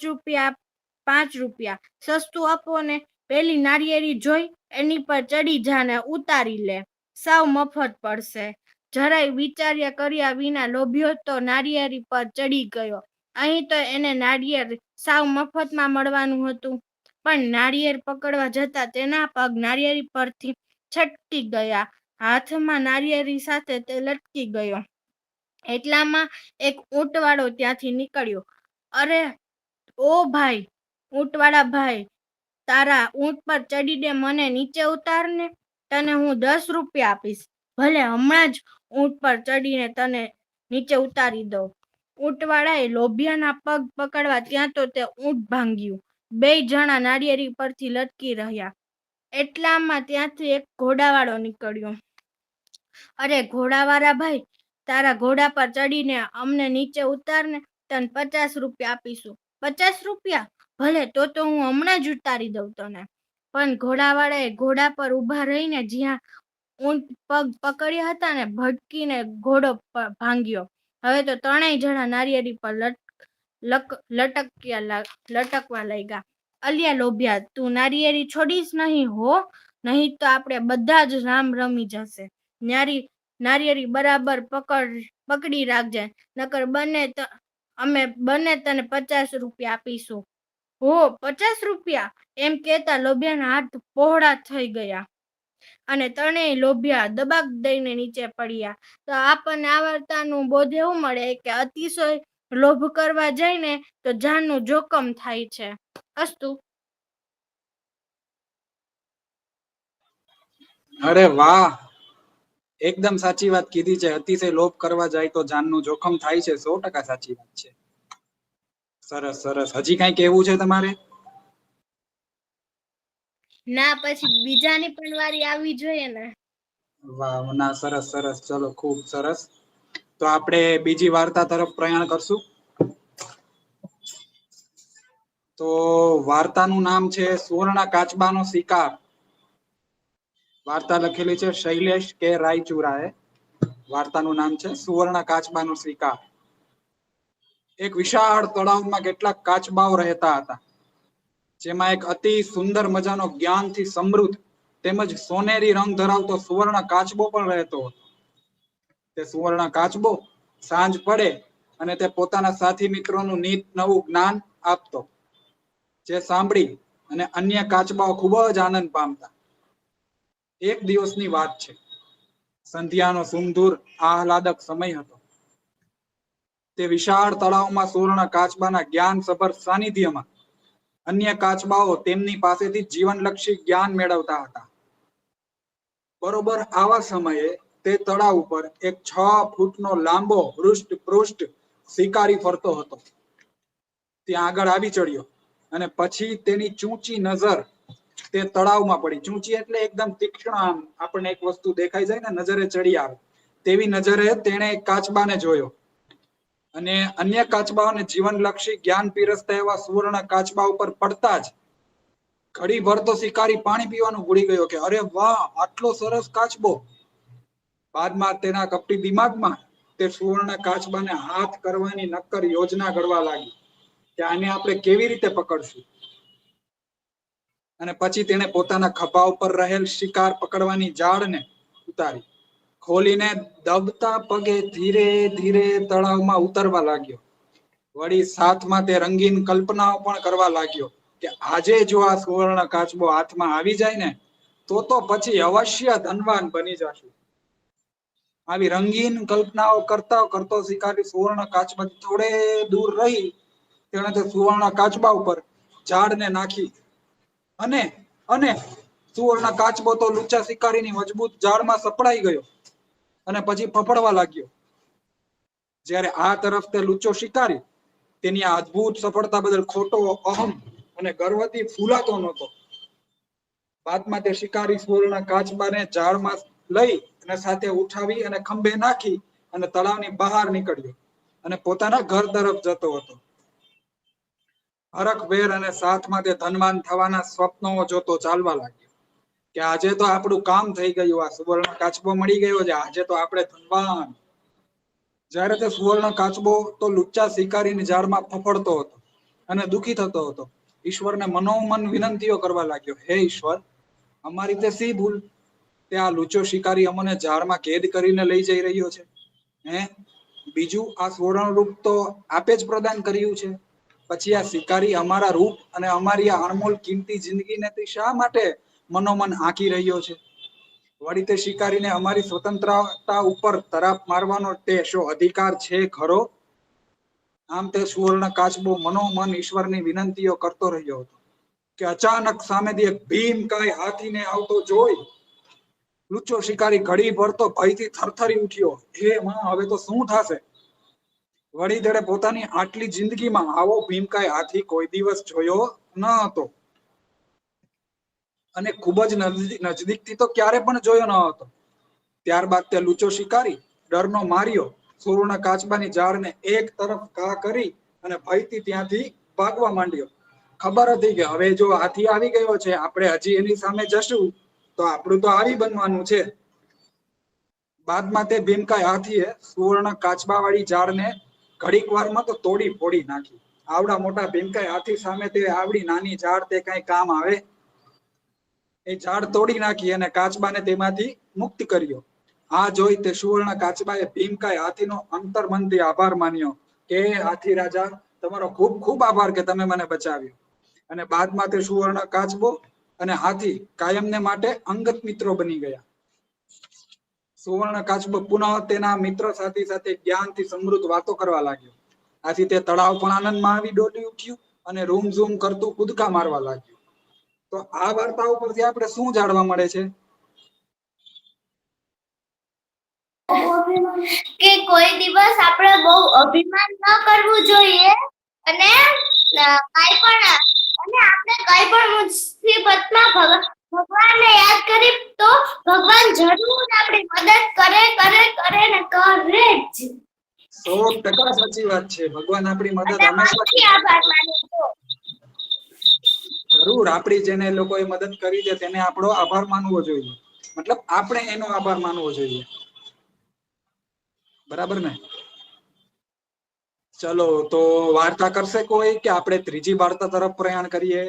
રૂપિયા. સસ્તું આપો ને. પેલી નાળિયેરી જોઈ, એની પર ચડી જા ને ઉતારી લે, સાવ મફત પડશે. જરાય વિચાર્યા કર્યા વિના લોભિયો તો નાળિયેરી પર ચડી ગયો. અહીં તો એને નાળિયેર સાવ મફતમાં મળવાનું હતું, પણ નાળિયેર પકડવા જતા તેના પગ નાળિયેરી પરથી છટકી ગયા. હાથમાં નાળિયેરી સાથે તે લટકી ગયો. એટલામાં એક ઊંટવાળો ત્યાંથી નીકળ્યો. અરે ઓ ભાઈ, ઊંટવાળા ભાઈ, તારા ઊંટ પર ચડીને મને નીચે ઉતાર ને, તને હું 10 રૂપિયા આપીશ. ભલે, હમણાં જ ઊંટ પર ચડીને તને નીચે ઉતારી દઉં. ઊંટવાળાએ લોભિયાના પગ પકડવા ત્યાં તો તે ઊંટ ભાંગ્યું. 2 જણા નાળિયેરી પરથી લટકી રહ્યા. એટલામાં ત્યાંથી એક ઘોડાવાળો નીકળ્યો. અરે ઘોડાવાળા ભાઈ, તારા ઘોડા પર ચડીને અમને નીચે ઉતારને, તને 50 રૂપિયા આપીશું. 50 રૂપિયા? ભલે, તો હું હમણાં જ ઉતારી દઉં તને. પણ ઘોડાવાળાએ ઘોડા પર ઊભા રહીને જ્યાં ઊંટ પગ પકડ્યા હતા ને ભટકીને ઘોડો ભાંગ્યો. હવે તો 3 જણા નાળિયેરી પર લટકવા લાગ્યા. અલ્યા લોભિયા, તું નારિયેળી છોડીશ નહીં હો, નહીં તો આપણે બધા જ રામ રમી જશે. નારિયેળી બરાબર પકડી રાખજે, નકર અમે બંને તને 50 રૂપિયા આપીશું. હો, 50 રૂપિયા? એમ કેતા લોભિયાના હાથ પહોળા થઈ ગયા અને ત્રણેય લોભિયા દબાક દઈને નીચે પડ્યા. તો આપણને આ વાર્તાનું બોધ એવું મળે કે અતિશય લોભ કરવા જઈને તો જાનનું જોખમ થાય છે. અસ્તુ. અરે વાહ, એકદમ સાચી વાત કીધી છે. અતિશય લોભ કરવા જાય તો જાનનું જોખમ થાય છે. 100% સાચી વાત છે. સરસ સરસ. હજી કઈ કહેવું છે તમારે? ના, પછી બીજાની પણ વારી આવી જોઈએ ને. વાહ, ના, સરસ સરસ. ચલો, ખૂબ સરસ. તો આપણે બીજી વાર્તા તરફ પ્રયાણ કરશું. તો વાર્તાનું નામ છે સુવર્ણ કાચબાનો શિકાર. વાર્તા લખેલી છે શૈલેષ કે રાયચુરાએ. વાર્તાનું નામ છે સુવર્ણ કાચબાનો શિકાર. એક વિશાળ તળાવમાં કેટલાક કાચબાઓ રહેતા હતા, જેમાં એક અતિ સુંદર મજાનો જ્ઞાનથી સમૃદ્ધ તેમજ સોનેરી રંગ ધરાવતો સુવર્ણ કાચબો પણ રહેતો હતો. તે સુવર્ણ કાચબો સાંજ પડે અને તે પોતાના સાથી મિત્રોનું નિત નવું જ્ઞાન આપતો, જે સાંભળી અને અન્ય કાચબાઓ ખૂબ જ આનંદ પામતા. એક દિવસની વાત છે. સંધ્યાનો સુમધુર આહલાદક સમય હતો. તે વિશાળ તળાવમાં સુવર્ણ કાચબાના જ્ઞાનસભર સાનિધ્યમાં અન્ય કાચબાઓ તેમની પાસેથી જીવનલક્ષી જ્ઞાન મેળવતા હતા. બરોબર આવા સમયે તે તળાવ ઉપર એક 6 ફૂટનો લાંબો હૃષ્ટ-પૃષ્ઠ શિકારી ફરતો હતો. ત્યાં આગળ આવી ચડ્યો અને પછી તેની ચૂંચી નજર તે તળાવમાં પડી. ચૂંચી એટલે એકદમ તીક્ષ્ણ, આમ આપણને એક વસ્તુ દેખાઈ જાય ને, નજરે ચડી આવે તેવી નજરે તેણે એક કાચબાને જોયો અને અન્ય કાચબાઓને જીવનલક્ષી જ્ઞાન પીરસતા એવા સુવર્ણ કાચબા ઉપર પડતા જ ઘડી ભર તો શિકારી પાણી પીવાનું ભૂલી ગયો કે અરે વાહ, આટલો સરસ કાચબો. બાદમાં તેના કપટી દિમાગમાં તે સુવર્ણ કાચબાને હાથ કરવાની નક્કર યોજના ઘડવા લાગી કે આને આપણે કેવી રીતે પકડશું. અને પછી તેણે પોતાના ખભા ઉપર રહેલ શિકાર પકડવાની જાળને ઉતારી, ખોલીને દબતા પગે ધીરે ધીરે તળાવમાં ઉતરવા લાગ્યો. વળી સાથમાં તે રંગીન કલ્પનાઓ પણ કરવા લાગ્યો કે આજે જો આ સુવર્ણ કાચબો હાથમાં આવી જાય ને તો પછી અવશ્ય ધનવાન બની જશું. આવી રંગીન કલ્પનાઓ કરતો શિકારી સુવર્ણ કાચબાથી થોડે દૂર રહી તેણે તે સુવર્ણ કાચબા ઉપર ઝાડને નાખી અને સુવર્ણ કાચબો તો લુચ્ચા શિકારીની મજબૂત જાળમાં સપડાઈ ગયો અને પછી ફફડવા લાગ્યો. જ્યારે આ તરફ તે લુચ્ચો શિકારી તેની આ અદ્ભુત સફળતા બદલ ખોટો અહમ અને ગર્વથી ફૂલાતો નહોતો. બાદમાં તે શિકારી સુવર્ણ કાચબાને ઝાડમાં લઈ અને સાથે ઉઠાવી અને ખંભે નાખી અને તળાવની બહાર નીકળ્યો અને પોતાના ઘર તરફ જતો હતો. હરખભેર અને સાથમાં તે ધનવાન થવાના સ્વપ્નો જોતો ચાલવા લાગ્યો કે આજે તો આપણું કામ થઈ ગયું, આ સુવર્ણ કાચબો મળી ગયો છે, આજે તો આપણે ધનવાન. જ્યારે તે સુવર્ણ કાચબો તો લુચ્ચા શિકારીની જાળમાં ફફડતો હતો અને દુઃખી થતો હતો, ઈશ્વરને મનોમન વિનંતીઓ કરવા લાગ્યો, હે ઈશ્વર, અમારી તે સી ભૂલ? તે આ લુચ્ચો શિકારી અમને જાળમાં કેદ કરીને લઈ જઈ રહ્યો છે. બીજું આ સુવર્ણ રૂપ તો આપે જ પ્રદાન કર્યું છે, પછી આ શિકારી અમારા રૂપ અને અમારી આ અણમોલ કિંમતી જિંદગીને તે શા માટે મનોમન આંકી રહ્યો છે? વળી તે શિકારીને અમારી સ્વતંત્રતા ઉપર તરાપ મારવાનો તે શો અધિકાર છે ખરો? આમ તે સુવર્ણ કાચબો મનોમન ઈશ્વરની વિનંતીઓ કરતો રહ્યો હતો કે અચાનક સામેથી એક ભીમકાય હાથીને આવતો જોઈ લુચ્ચો શિકારી ઘડી ભર તો ભયથી થરથરી ઉઠ્યો. હે માં, હવે તો શું થશે? વળી તેણે પોતાની આટલી જિંદગીમાં આવો ભીમકાય હાથી કોઈ દિવસ જોયો ન હતો અને ખૂબ જ નજદીકથી તો ક્યારે પણ જોયો ન હતો. ત્યારબાદ તે લુચ્ચો શિકારી ડરનો માર્યો સુવર્ણ કાચબાની જાળને એક તરફ ઘા કરી અને ભયથી ત્યાંથી ભાગવા માંડ્યો. ખબર હતી કે હવે જો હાથી આવી ગયો છે, આપણે હજી એની સામે જશું તો આપણું તો આવી બનવાનું છે. બાદમાં તે ભીમકાય હાથીએ સુવર્ણ કાચબા વાળી જાળને ઘડીક વારમાં તો તોડી ફોડી નાખી આવડા મોટા ભીમકાય હાથી સામે તે આવડી નાની ઝાડ તે કઈ કામ આવે? એ ઝાડ તોડી નાખી અને કાચબાને તેમાંથી મુક્ત કર્યો. આ જોઈ તે સુવર્ણ કાચબાએ ભીમકાય હાથીનો અંતર્મનથી આભાર માન્યો કે હાથી રાજા તમારો ખૂબ ખૂબ આભાર કે તમે મને બચાવ્યો. અને બાદમાં તે સુવર્ણ કાચબો અને હાથી કાયમને માટે અંગત મિત્રો બની ગયા. સુવર્ણ કાચબો પુનઃ તેના મિત્ર સાથે સાથે જ્ઞાનથી સમૃદ્ધ વાતો કરવા લાગ્યો. આથી તે તળાવ પણ આનંદમાં આવી દોડી ઉઠ્યું અને રૂમ ઝૂમ કરતું કૂદકા મારવા લાગ્યું. તો આ વાર્તા ઉપરથી આપણે શું જાણવા મળે છે? કે કોઈ દિવસ આપણે બહુ અભિમાન ન કરવું જોઈએ અને આપણે કઈ પણ મુસીબતમાં ભગવાનને યાદ કરી તો ભગવાન જરૂર આપણી મદદ કરે ને કરે જ. 100% સાચી વાત છે. ભગવાન આપણી મદદ અને હંમેશા માફી આભાર માનીએ તો જરૂર આપણી જેને લોકોએ મદદ કરી છે તેને આપણો આભાર માનવો જોઈએ. મતલબ આપણે એનો આભાર માનવો જોઈએ. બરાબર ને? ચલો તો વાર્તા કરશે કોઈ કે આપણે ત્રીજી વાર્તા તરફ પ્રયાણ કરીએ?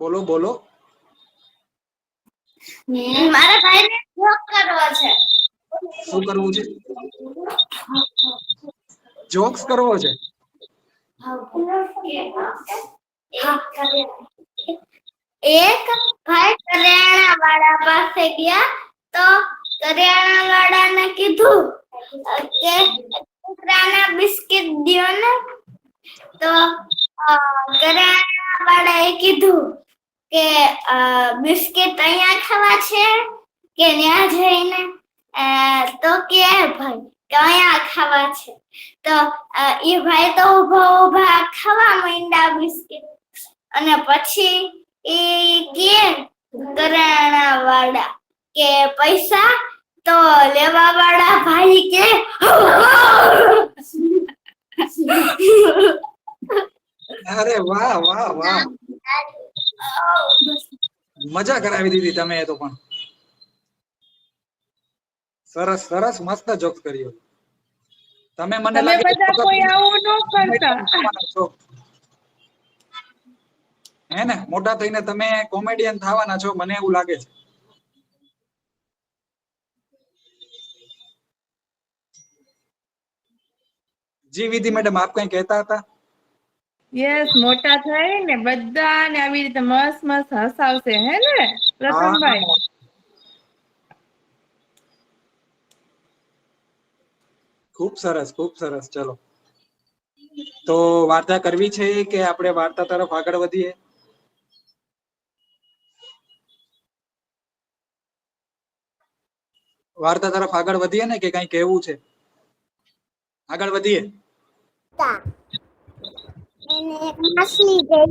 બોલો બોલો. મારા ભાઈને જોક કરવો છે. શું કરવું છે? જોક્સ કરવો છે? એક ભાઈ કરિયાણા વાળા પાસે ગયા તો કરિયાણા વાળાને કીધું કે કૂતરાના બિસ્કિટ દ્યો ને. તો કરિયાણા વાળાએ કીધું કે બિસ્કિટ અહીંયા ખાવા છે કે ત્યાં જઈને? તો કે ભાઈ કે અહીંયા ખાવા છે. તો એ ભાઈ તો ઉભા ખાવા માંડ્યા બિસ્કિટ. અને પછી એ કે કરિયાણા વાળા કે પૈસા? તો લેવા વાળા ભાઈ કે અરે વાહ વાહ વાહ, મજા કરાવી દીધી તમે એ તો. પણ સરસ સરસ, મસ્ત જોક્સ કર્યો તમે. મને તમે બધા કોઈ આવું ન કરતા. હે ને, મોટા થઈને તમે કોમેડિયન થવાના છો મને એવું લાગે છે. જી વિધિ મેડમ, આપ કઈ કહેતા હતા? યસ, મોટા થાય ને બધાને આવી રીતે મસ્ત મસ્ત હસાવશે, હે ને પ્રથમભાઈ? ખૂબ સરસ ખૂબ સરસ. ચલો તો વાર્તા કરવી છે કે આપણે વાર્તા તરફ આગળ વધીએ? વાર્તા તરફ આગળ વધીએ ને, કે કઈ કહેવું છે? આગળ વધીએ. એને એક માછલી ગઈ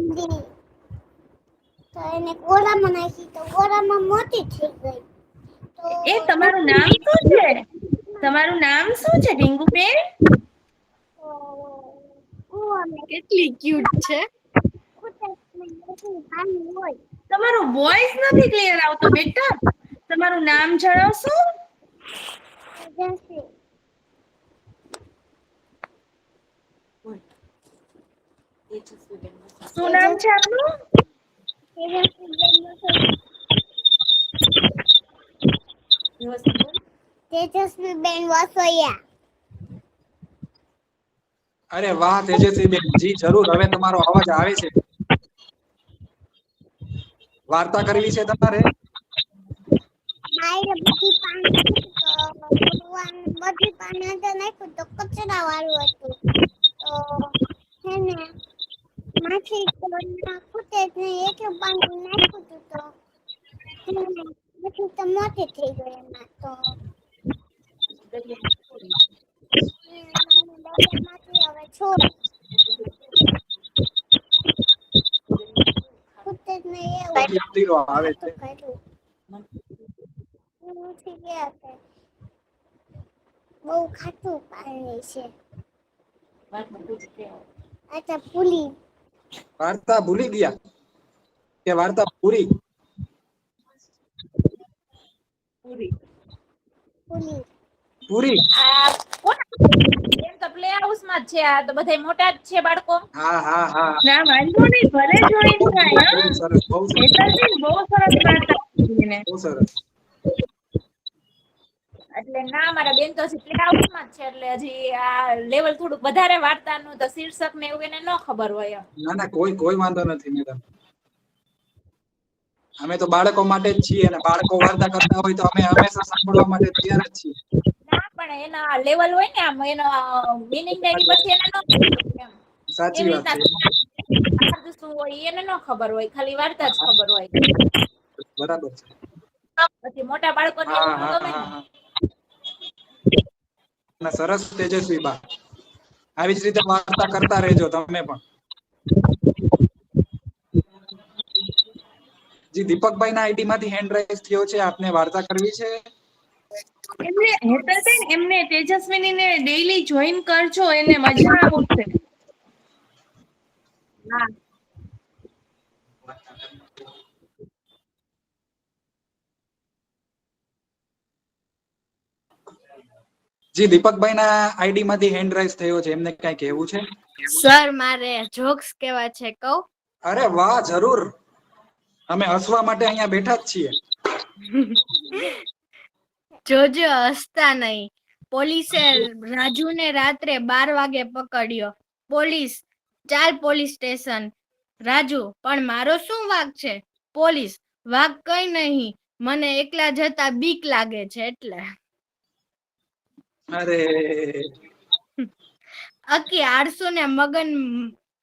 તો એને ગોળામાં નાખી તો ગોળામાં મોટી થઈ ગઈ. એ તમારું નામ શું છે? તમારું નામ શું છે ઢીંગુબેન? કેટલી ક્યુટ છે. તમારો વોઇસ નથી ક્લિયર આવતો બેટા. તમારું નામ જણાવશો? શું નામ છે આપનું? તેજસ્વીબેન વસોયા. અરે વાહ તેજસ્વી બેન, જી જરૂર. હવે તમારો અવાજ આવે છે. વાર્તા કરવી છે તમારે? મારે બધી પાણી તો ભગવાન બધી પાણી અંદર નાખ્યું તો કચરા વાળું હતું. તો હે ને માખી તો ખૂટે જ નહીં, એટલું પાણી નાખ્યું હતું તો પછી તો મોટી થઈ ગઈ. એમાં તો દરિયામાંથી હવે છોડ ખૂટે જ નહીં એવું અંધેરો આવે છે. બહુ ખાટું પાણી છે. અચ્છા, ભૂલી વાર્તા ભૂલી ગયા કે વાર્તા પૂરી? ભૂલી પૂરી. આ કોણ એમ તો પ્લે હાઉસ માં જ છે. આ તો બધા મોટા જ છે બાળકો. હા હા હા. ના વાંધો નહીં, ભલે જોઈન થાય. બહુ સરસ, બહુ સરસ, હેતલબેન બહુ સરસ વાર્તા કીધી એને. બહુ સરસ. એટલે ના મારા બેન તો હજી પ્લે હાઉસ માં જ છે, એટલે હજી આ લેવલ થોડુંક વધારે વાર્તાનું તો શીર્ષક ને એવું એને ન ખબર હોય એમ. ના ના, કોઈ વાંધો નથી મેડમ. અમે તો બાળકો માટે જ છીએ, અને બાળકો વાર્તા કરતા હોય તો અમે હંમેશા સાંભળવા માટે તૈયાર જ છીએ. ના પણ એના લેવલ હોય ને, આમ એનો મિનિંગ ને ઈ પછી એને ન ખબર હોય એમ. સાચી કેવી વાત છે. રીતના અર્થ શું હોય ઈ એને ન ખબર હોય, ખાલી વાર્તા જ ખબર હોય. બરાબર છે. પછી મોટા બાળકોને હા એવું ન હા ગમે હા ને. હા. ના, સરસ તેજસ્વી બા. આવી જ રીતે વાર્તા કરતા રહેજો તમે પણ. જી દીપકભાઈ ના આઈડી માંથી હેન્ડ રાઇઝ થયો છે, આપને વાર્તા કરવી છે? એમને હેતલબેન, એમને તેજસ્વીનીને ડેઈલી જોઈન કરજો, એને મજા આવશે. હા. જી દીપકભાઈ ના આઈડી માંથી હેન્ડ રાઇઝ થયો છે, એમને કઈ કહેવું છે? સર મારે જોક્સ કેવા છે કહું? અરે વાહ, જરૂર. અમે હસવા માટે અહીંયા બેઠા જ છીએ. જોજો હસતા નહીં. પોલીસે રાજુને રાત્રે 12 વાગે પકડ્યો. પોલીસ, ચાલ પોલીસ સ્ટેશન. રાજુ, પણ મારો શું વાંક છે? પોલીસ, વાંક કઈ નહીં, મને એકલા જતા બીક લાગે છે એટલે. અરે અકી આળસુ ને મગન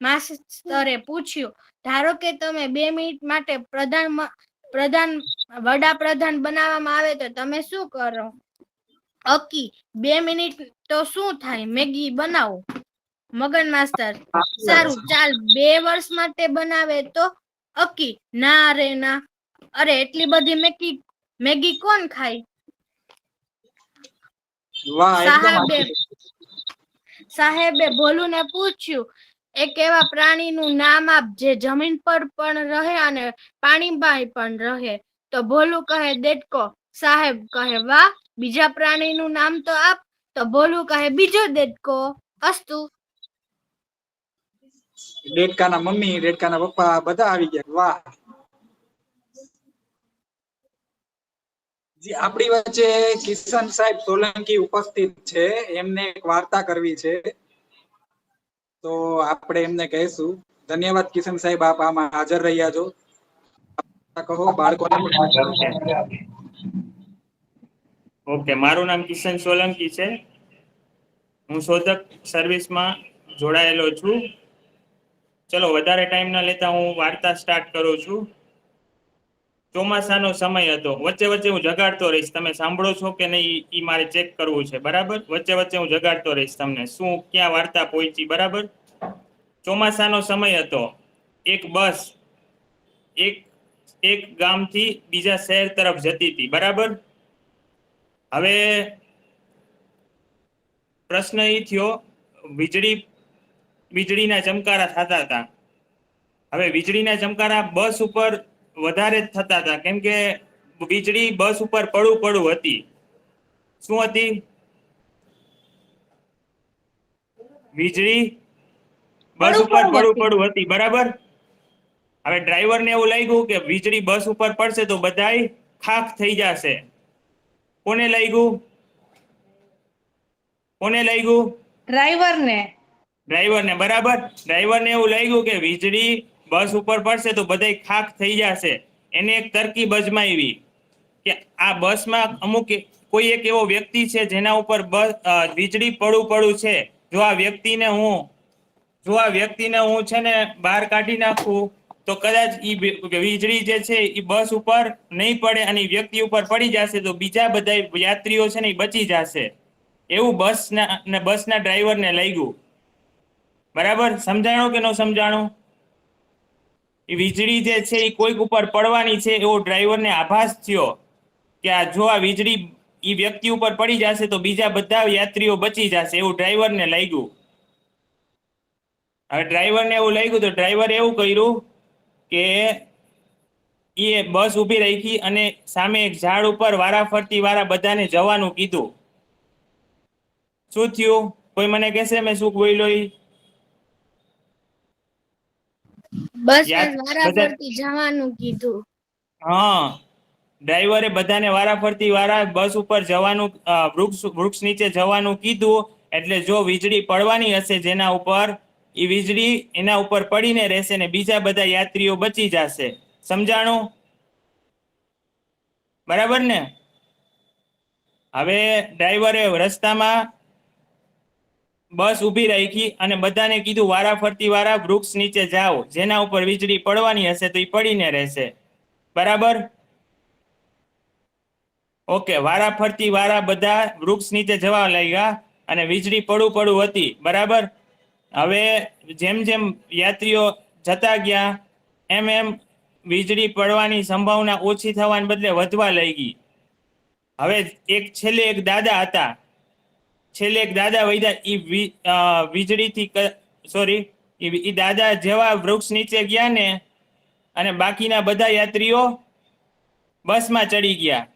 માસ્તરે પૂછ્યું, ધારો કે તમે 2 મિનિટ માટે વડાપ્રધાન બનાવવામાં આવે તો તમે શું કરો? અકી, 2 મિનિટ તો શું થાય, મેગી બનાવો. મગન માસ્તર, સારું ચાલ 2 વર્ષ માટે બનાવે તો? અકી, ના રે ના. અરે એટલી બધી મેગી કોણ ખાય? વાહ, એકદમ સાહેબે ભોલું ને પૂછ્યું, એક એવા પ્રાણીનું નામ આપ જે જમીન પર પણ રહે અને પાણીમાં પણ રહે. તો ભોલું કહે, દેડકો. સાહેબ કહે, વાહ, બીજા પ્રાણીનું નામ તો આપ. તો ભોલું કહે, બીજો દેડકો. અસ્તુ. દેડકાના મમ્મી, દેડકાના પપ્પા બધા આવી ગયા. વાહ. જી આપણી વચ્ચે કિશન સાહેબ સોલંકી ઉપસ્થિત છે, એમને એક વાર્તા કરવી છે, તો આપણે એમને કહીશું. ધન્યવાદ કિશન સાહેબ, આપ આમાં હાજર રહ્યા છો. કહો બાળકોને. ઓકે, મારું નામ કિશન સોલંકી છે. હું શોધક સર્વિસમાં જોડાયેલો છું. ચલો વધારે ટાઈમ ના લેતા હું વાર્તા સ્ટાર્ટ કરું છું. ચોમાસાનો સમય હતો. વચ્ચે વચ્ચે હું જગાડતો રહીશ, તમે સાંભળો છો કે નહીં એ મારે ચેક કરવું છે, બરાબર? વચ્ચે વચ્ચે હું જગાડતો રહીશ તમને, શું ક્યાં વાર્તા પહોંચી, બરાબર? ચોમાસાનો સમય હતો. એક બસ એક ગામથી બીજા શહેર તરફ જતી હતી, બરાબર? હવે પ્રશ્ન એ થયો, વીજળીના ચમકારા થતા હતા. હવે વીજળીના ચમકારા બસ ઉપર વધારે જ થતા હતા, કેમ કે વીજળી બસ ઉપર પડું હતી. શું હતી? વીજળી બસ ઉપર પડું હતી, બરાબર? હવે ડ્રાઈવરને એવું લાગ્યું કે વીજળી બસ ઉપર પડશે તો બધાય ખાખ થઈ જશે. કોને લાગ્યું? ડ્રાઈવરને, બરાબર? ડ્રાઈવરને એવું લાગ્યું કે વીજળી બસ ઉપર પડશે તો બધાય ખાખ થઈ જશે. એને એક તરકીબ અજમાવી કે આ બસમાં અમુક કોઈ એક એવો વ્યક્તિ છે જેના ઉપર વીજળી પડું છે. જો આ વ્યક્તિને હું છે ને બહાર કાઢી નાખું તો કદાચ વીજળી જે છે એ બસ ઉપર નહીં પડે અને વ્યક્તિ ઉપર પડી જશે તો બીજા બધા યાત્રીઓ છે ને એ બચી જશે. એવું બસના ડ્રાઈવરને લાગ્યું. બરાબર? સમજાણું કે ન સમજાણું? એ વીજળી જે છે એ કોઈક ઉપર પડવાની છે એવો ડ્રાઈવરને આભાસ થયો કે જો આ વીજળી એ વ્યક્તિ ઉપર પડી જશે તો બીજા બધા યાત્રીઓ બચી જશે, એવું ડ્રાઈવરને લાગ્યું. હવે ડ્રાઈવરને એવું લાગ્યું તો ડ્રાઈવરે એવું કર્યું કે એ બસ ઊભી રાખી અને સામે એક ઝાડ ઉપર વારાફરતી વાળા બધાને જવાનું કીધું. શું થયું? કોઈ મને કહેશે મેં શું બોલ્યો ઈ? બસ યાદ વારા બધા? ફરતી જવાનું કીધું. હા, ડ્રાઈવરે બધાને વારાફરતી બસ ઉપર જવાનું, વૃક્ષ નીચે જવાનું કીધું. એટલે જો વીજળી પડવાની હશે જેના ઉપર, એ વીજળી એના ઉપર પડીને રહેશે ને બીજા બધા યાત્રીઓ બચી જશે. સમજાણું? બરાબર ને? હવે ડ્રાઈવરે રસ્તામાં બસ ઊભી રાખી અને બધાને કીધું વારાફરતી વૃક્ષ નીચે જાઓ, જેના ઉપર વીજળી પડવાની હશે તો એ પડીને રહેશે. બરાબર? ઓકે, વારાફરતી બધા વૃક્ષ નીચે જવા લાગ્યા અને વીજળી પડું હતી. બરાબર? હવે જેમ જેમ યાત્રીઓ જતા ગયા એમ એમ વીજળી પડવાની સંભાવના ઓછી થવાને બદલે વધવા લાગી. હવે છેલ્લે એક દાદા હતા. વૈદા વીજળીથી ઈ દાદા જેવા વૃક્ષ નીચે ગયા ને અને બાકીના બધા યાત્રીઓ બસમાં ચડી ગયા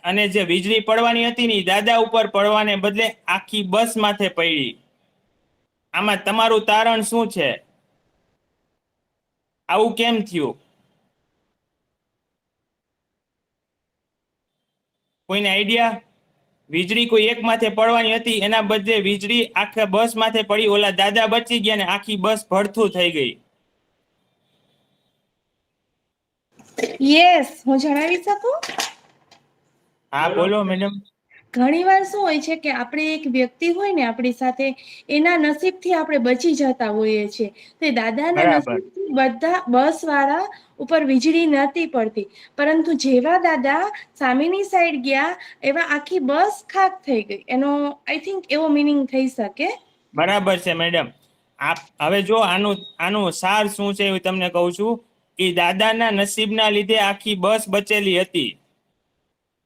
અને જે વીજળી પડવાની હતી ને દાદા ઉપર પડવાને બદલે આખી બસ માથે પડી. આમાં તમારું તારણ શું છે? આવું કેમ થયું? કોઈને આઈડિયા? વીજળી કોઈ એક માથે પડવાની હતી, એના બદલે વીજળી આખા બસ માથે પડી. ઓલા દાદા બચી ગયા ને આખી બસ ભડથું થઈ ગઈ. યસ, હું જણાવી શકું? હા બોલો મેડમ. ઘણીવાર શું હોય છે કે આપણે એક વ્યક્તિ હોય ને આપણી સાથે, એના નસીબથી આપણે બચી જતા હોઈએ છીએ. તો દાદાના બરાબર. નસીબથી બધા બસ વાળા ઉપર વીજળી નહોતી પડતી, પરંતુ જેવા દાદા સામેની સાઈડ ગયા એવા આખી બસ ખાક થઈ ગઈ. એનો આઈ થિંક એવો મિનિંગ થઈ શકે. બરાબર છે મેડમ. હવે જો આનું સાર શું છે એ તમને કહું છું. એ દાદાના નસીબના લીધે આખી બસ બચેલી હતી.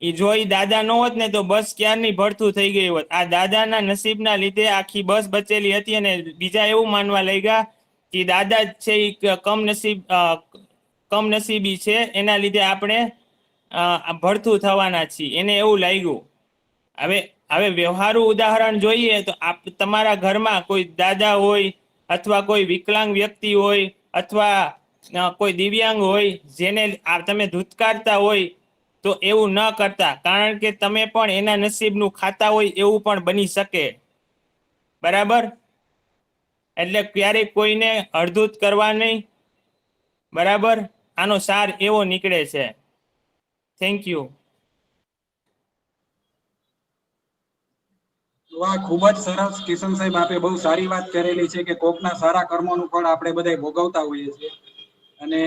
એ જો એ દાદા ન હોત ને તો બસ ક્યારની ભડથું થઈ ગઈ હોત. આ દાદાના નસીબના લીધે આખી બસ બચેલી હતી. અને બીજા એવું માનવા લાગ્યા કે દાદા છે એ કમનસીબી છે, એના લીધે આપણે ભડથું થવાના છીએ, એને એવું લાગ્યું. હવે વ્યવહારુ ઉદાહરણ જોઈએ તો તમારા ઘરમાં કોઈ દાદા હોય અથવા કોઈ વિકલાંગ વ્યક્તિ હોય અથવા કોઈ દિવ્યાંગ હોય જેને તમે ધૂતકારતા હોય તો એવું ન કરતા, કારણ કે તમે પણ એના નસીબનું ખાતા હોય એવું પણ બની શકે. બરાબર? એટલે ક્યારેય કોઈને અડધૂત કરવા નહીં. બરાબર? આનો સાર એવો નીકળે છે. Thank you. વાહ, ખૂબ જ સરસ કિશન સાહેબ, આપે બહુ સારી વાત કરેલી છે કે કોકના સારા કર્મોનું ફળ આપણે બધા ભોગવતા હોઈએ છીએ, અને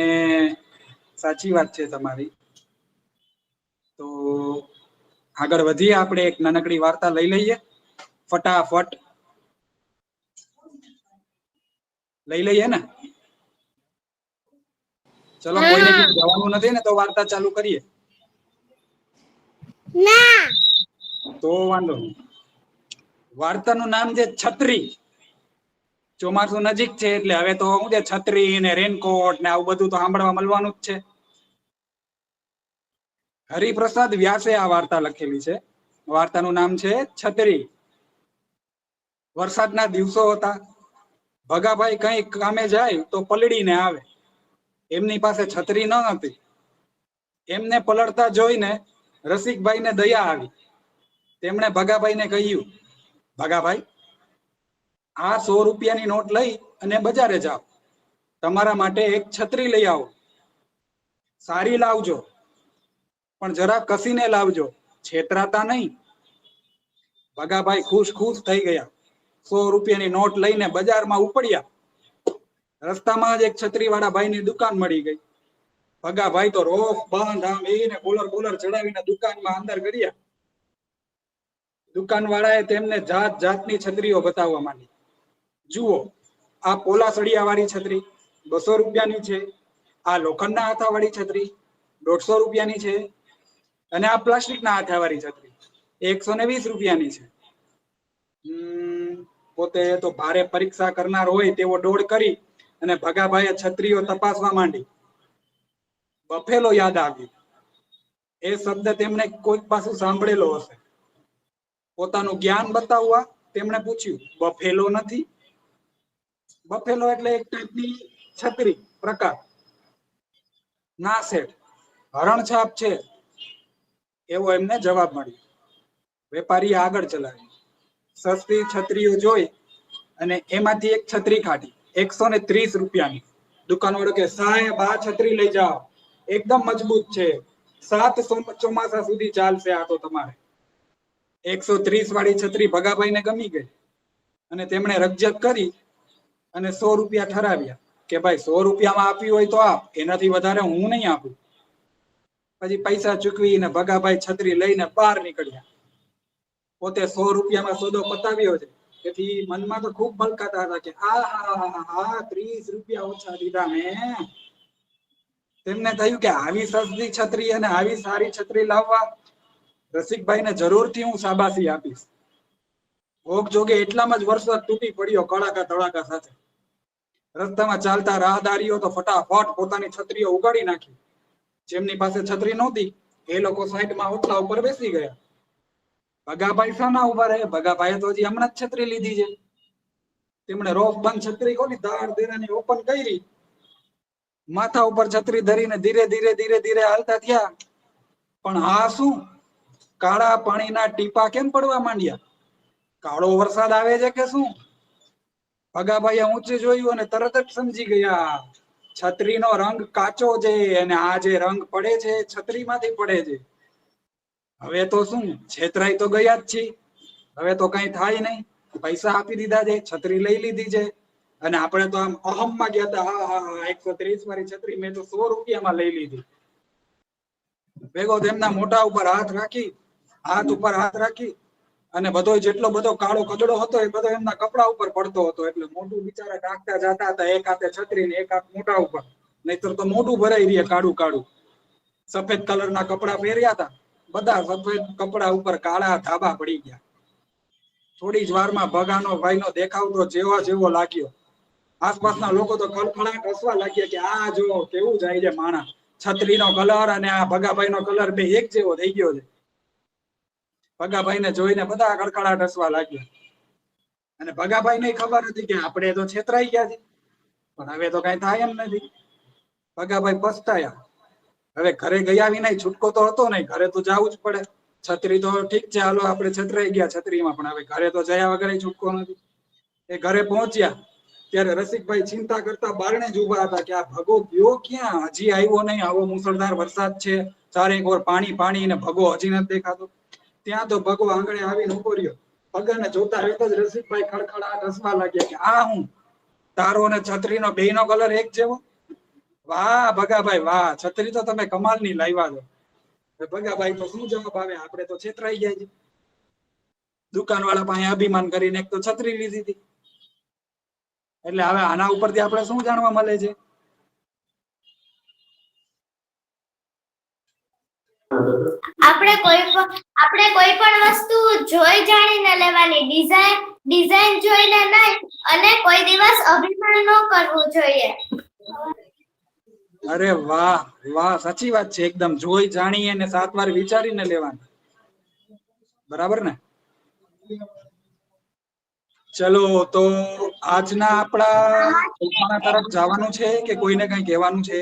સાચી વાત છે તમારી. તો આગળ વધીએ, આપણે એક નાનકડી વાર્તા લઈ લઈએ. ફટાફટ લઈ લઈએ ને? ચલો, કોઈને ક્યાં જવાનું નથી ને તો વાર્તા ચાલુ કરીએ. ના. તો વાંધો નહીં. વાર્તાનું નામ છે છત્રી. ચોમાસું નજીક છે એટલે હવે તો શું છે, છત્રી ને રેનકોટ ને આવું બધું તો સાંભળવા મળવાનું જ છે. હરિપ્રસાદ વ્યાસે આ વાર્તા લખેલી છે. વાર્તાનું નામ છે છત્રી. વરસાદના દિવસો હતા. ભગાભાઈ કઈ કામે જાય તો પલળીને આવે. એમની પાસે છત્રી ન હતી. એમને પલળતા જોઈને રસિકભાઈને દયા આવી. તેમણે ભગાભાઈને કહ્યું, ભગાભાઈ, આ 100 રૂપિયાની નોટ લઈ અને બજારે જાઓ. તમારા માટે એક છત્રી લઈ આવો. સારી લાવજો, પણ જરા કસીને લાવજો, છેતરાતા નહીં. ભગાભાઈ ખુશ થઈ ગયા. 100 રૂપિયાની નોટ લઈને બજારમાં ઉપડ્યા. રસ્તામાં જ એક છત્રીવાળા ભાઈની દુકાન મળી ગઈ. ભગાભાઈ તો રોફ બંધ આમ એને કુલર ચડાવીને દુકાનમાં અંદર કર્યા. દુકાનવાળાએ તેમને જાત જાતની છત્રીઓ બતાવવા માંડી. જુઓ, આ પોલા સળિયા વાળી છત્રી 200 રૂપિયાની છે. આ લોખંડના હાથાવાળી છત્રી 150 રૂપિયાની છે. અને આ પ્લાસ્ટિકના હાથાવાળી છત્રી 120 રૂપિયાની છે. પોતે તો ભારે પરીક્ષા કરનાર હોય તેવો દોડ કરી અને ભગાભાઈએ છત્રીઓ તપાસવા માંડી. બફેલો યાદ આવ્યો. એ શબ્દ તેમણે કોઈક પાસું સાંભળેલો હશે. પોતાનું જ્ઞાન બતાવવા તેમણે પૂછ્યું બફેલો નથી? બફેલો એટલે એક ટાઈપની છત્રી પ્રકાર. ના શેઠ, હરણછાપ છે, એવો એમને જવાબ મળ્યો. વેપારીએ આગળ ચલાવ્યું. સસ્તી છત્રીઓ જોઈ અને એમાંથી એક છત્રી કાઢી 130 રૂપિયાની. દુકાનવાળો કે સાહેબ આ છત્રી લઈ જાઓ, એકદમ મજબૂત છે, 7 ચોમાસા સુધી ચાલશે આ તો તમારે. 130 વાળી છત્રી ભગાભાઈને ગમી ગઈ અને તેમણે રકજક કરી અને 100 રૂપિયા ઠરાવ્યા કે ભાઈ 100 રૂપિયામાં આપ્યું હોય તો આપ, એનાથી વધારે હું નહીં આપું. પછી પૈસા ચૂકવીને ભગાભાઈ છત્રી લઈને બહાર નીકળ્યા. પોતે 100 રૂપિયામાં સોદો પતાવ્યો છે, તેથી મનમાં તો ખૂબ મલકાતા હતા કે આ 30 રૂપિયા ઓછા દીધા મેં. તેમને થયું કે આવી સસ્તી છત્રી અને આવી સારી છત્રી લાવવા રસિકભાઈને જરૂરથી હું શાબાશી આપીશ. ભોગ જોગે એટલામાં જ વરસાદ તૂટી પડ્યો કડાકા તડાકા સાથે. રસ્તામાં ચાલતા રાહદારીઓ તો ફટાફટ પોતાની છત્રીઓ ઉગાડી નાખી. જેમની પાસે છત્રી નહોતી એ લોકો સાઈડમાં ઓટલા ઉપર બેસી ગયા. ભગાભાઈ શાના ઉભા રહે? ભગાભાઈએ તો હજી હમણાં જ છત્રી લીધી છે. તેમણે રોફ બંધ છત્રી ખોલી, દાળ દેરાની ઓપન કરી, માથા ઉપર છત્રી ધરીને ધીરે ધીરે ધીરે ધીરે હાલતા થયા. પણ આ શું? કાળા પાણીના ટીપા કેમ પડવા માંડ્યા? કાળો વરસાદ આવે છે કે શું? ભગાભાઈએ ઊંચે જોયું અને તરત જ સમજી ગયા છત્રીનો રંગ કાચો છે અને આ જે રંગ પડે છે છત્રીમાંથી પડે છે. હવે તો શું, છેતરાઈ તો ગયા જ છીએ, હવે તો કઈ થાય નહીં. પૈસા આપી દીધા છે, છત્રી લઈ લીધી છે અને આપણે તો આમ અહમમાં ગયા હતા. હા 130 વાળી છત્રી મેં તો 100 રૂપિયામાં લઈ લીધી. ભેગો તેમના મોઢા ઉપર હાથ રાખી અને બધો જેટલો બધો કાળો કચડો હતો એ બધો એમના કપડા ઉપર પડતો હતો. એટલે મોઢું બિચારા ઢાંકતા જતા હતા, એક હાથે છત્રી ને એક હાથ મોઢા ઉપર, નહીતર તો મોઢું ભરાઈ રહે કાળું કાળું. સફેદ કલરના કપડા પહેર્યા હતા, બધા સફેદ કપડા ઉપર કાળા ધાબા પડી ગયા. થોડી જ વારમાં ભગાનો ભાઈનો દેખાવ તો જેવો લાગ્યો. આસપાસના લોકો તો ખળખળાટ હસવા લાગ્યા કે આ જો કેવું જાય છે માણસ. છત્રીનો કલર અને આ ભગાભાઈનો કલર બે એક જેવો થઈ ગયો છે. ભગાભાઈને જોઈને બધા ખળખળાટ હસવા લાગ્યા અને ભગાભાઈને ખબર હતી કે આપણે તો છેતરાઈ ગયા છે, પણ હવે તો કઈ થાય એમ નથી. ભગાભાઈ પસ્તાયા. હવે ઘરે ગયા વિના છૂટકો તો હતો નહીં, ઘરે તો જવું જ પડે. છત્રી તો ઠીક છે, હાલો આપણે છતરાઈ ગયા છત્રીમાં, પણ હવે ઘરે તો જયા વગર છૂટકો નથી. એ ઘરે પહોંચ્યા ત્યારે રસિકભાઈ ચિંતા કરતા બારણે જ ઉભા હતા કે આ ભગો ગયો ક્યાં? હજી આવ્યો નહીં. આવો મુસળધાર વરસાદ છે, ચારેક ઓર પાણી પાણી ને ભગો હજી નથી દેખાતો. ત્યાં તો ભગો આંગણે આવીને ઉભો રહ્યો. ભગાને જોતા રહેતા જ રસિકભાઈ ખડખડાટ હસવા લાગ્યા કે આ હું, તારો ને છત્રીનો બેયનો કલર એક જેવો? વાહ ભગાભાઈ વાહ, છત્રી તો તમે કમાલની લાવ્યા છો. ભગાભાઈ તો શું જવાબ આવે? આપણે તો છેતરાઈ ગયા છે. દુકાનવાળા પાસે અભિમાન કરીને એક તો છત્રી લીધી હતી. એટલે હવે આના ઉપરથી આપણે શું જાણવા મળે છે? આપણે કોઈ પણ વસ્તુ જોઈ જાણીને લેવાની, ડિઝાઇન જોઈને નહીં, અને કોઈ દિવસ અભિમાન ન કરવું જોઈએ. અરે વાહ વાહ, સાચી વાત છે એકદમ. જોઈ જાણીએ ને 7 વાર વિચારીને લેવાનું. બરાબર ને? ચલો તો આજના આપણા તરફ જવાનું છે કે કોઈને કઈ કહેવાનું છે?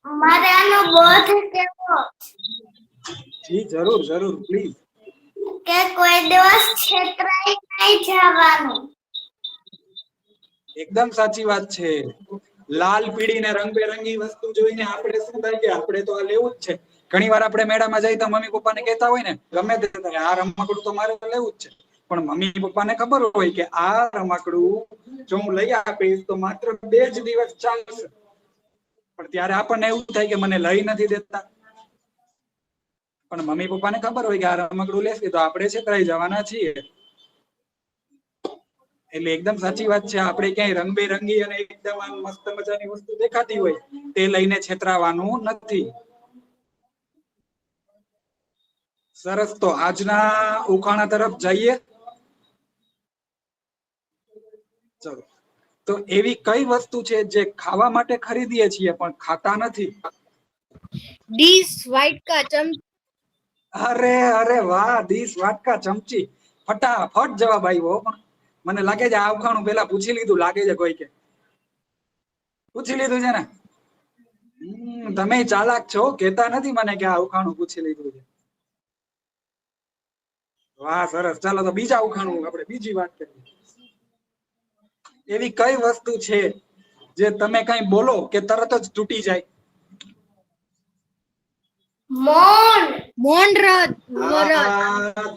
મારે આનો બોધ કેવો જી જરૂર જરૂર પ્લીઝ. કે કોઈ દિવસ છેતરાઈ નહીં જવાનું. એકદમ સાચી વાત છે. લાલ પીળી ને રંગબેરંગી વસ્તુ જોઈને આપણે શું થાય કે આપણે તો આ લેવું જ છે. ઘણી વાર આપણે મેળામાં જઈ તો મમ્મી પપ્પાને કહેતા હોય ને ગમે તે આ રમકડું તો મારે લેવું જ છે, પણ મમ્મી પપ્પાને ખબર હોય કે આ રમકડું જો હું લઈ આપીશ તો માત્ર 2 જ દિવસ ચાલશે, પણ ત્યારે આપણને એવું થાય કે મને લઈ નથી દેતા. પણ મમ્મી પપ્પાને ખબર હોય કે આ રમકડું લેશે તો આપણે છેતરાઈ જવાના છીએ. એટલે એકદમ સાચી વાત છે. આપણે ક્યાંય રંગબેરંગી અને એકદમ આમ મસ્ત મજાની વસ્તુ દેખાતી હોય તે લઈને છેતરાવાનું નથી. સરસ, તો આજના ઉખાણા તરફ જઈએ. ચલો, તો એવી કઈ વસ્તુ છે જે ખાવા માટે ખરીદીએ છીએ પણ ખાતા નથી? ડીશ, વાટકા, ચમચી. અરે અરે વાહ, 20 વાટકા ચમચી, ફટાફટ જવાબ આવ્યો. પણ મને લાગે છે આ ઉખાણું પેલા પૂછી લીધું લાગે છે, કોઈ કે પૂછી લીધું છે ને? તમે ચાલાક છો, કેતા નથી મને કે આ ઉખાણું પૂછી લીધું છે. વાહ સરસ. ચાલો તો બીજા ઉખાણું આપણે બીજી વાત કરીએ. એવી કઈ વસ્તુ છે જે તમે કઈ બોલો કે તરત જ તૂટી જાય? મૌન વ્રત.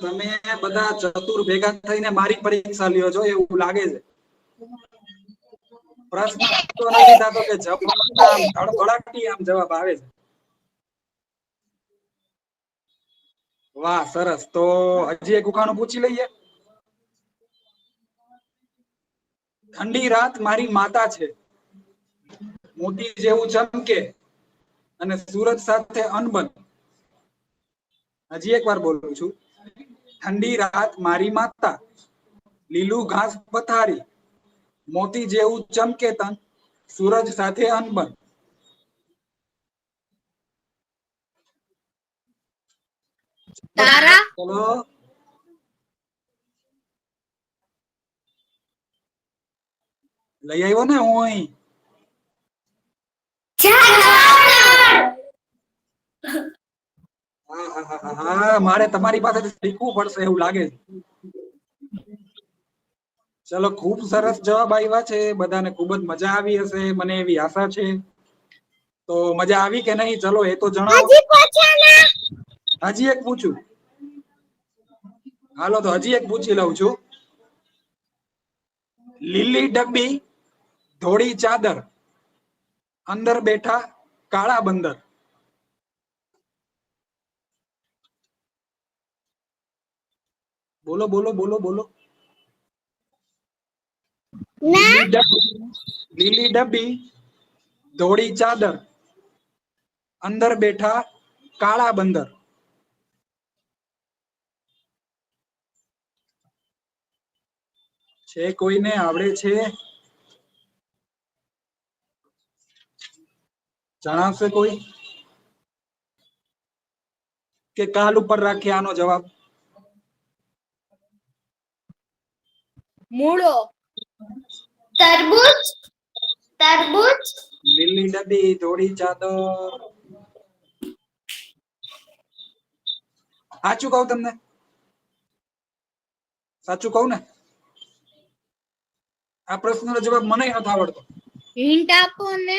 તમે બધા ચતુર ભેગા થઈને મારી પરીક્ષા લ્યો છો એવું લાગે છે. પ્રશ્ન તો નથી થતો કે જવાબ આમ ધડધડાટી આમ જવાબ આવે છે. વાહ સરસ. તો હજી એક ઉખાણું પૂછી લઈએ. ઠંડી રાત મારી માતા છે, મોતી જેવું ચમકે અને સૂરજ સાથે અનબન. હજી એક વાર બોલું છું. ઠંડી રાત મારી માતા, લીલું ઘાસ પથારી, મોતી જેવું ચમકે તન, સૂરજ સાથે અનબન. તારા. ચલો લઈ આવ્યો ને હું અહીં. મારે તમારી પાસેથી શીખવું પડશે એવું લાગે છે. ચલો ખૂબ સરસ જવાબ આવ્યા છે. બધાને ખૂબ જ મજા આવી હશે, મને એવી આશા છે. તો મજા આવી કે નહીં ચલો એ તો જણાવો. હજી એક પૂછું? હાલો તો હજી એક પૂછી લઉં છું. લીલી ડબ્બી, ધોળી ચાદર, અંદર બેઠા કાળા બંદર. બોલો બોલો બોલો બોલો. લીલી ડબ્બી, ધોળી ચાદર, અંદર બેઠા કાળા બંદર. છે કોઈને આવડે છે? જણાવશે કોઈ કે કાલ ઉપર રાખીએ આનો જવાબ? મૂળો. તરબૂચ. તરબૂચ. લીલી ડબ્બી, ધોળી ચાદર. સાચું કહું તમને? સાચું કહું ને? આ પ્રશ્નનો જવાબ મને નથી આવડતો. હિન્ટ આપો ને.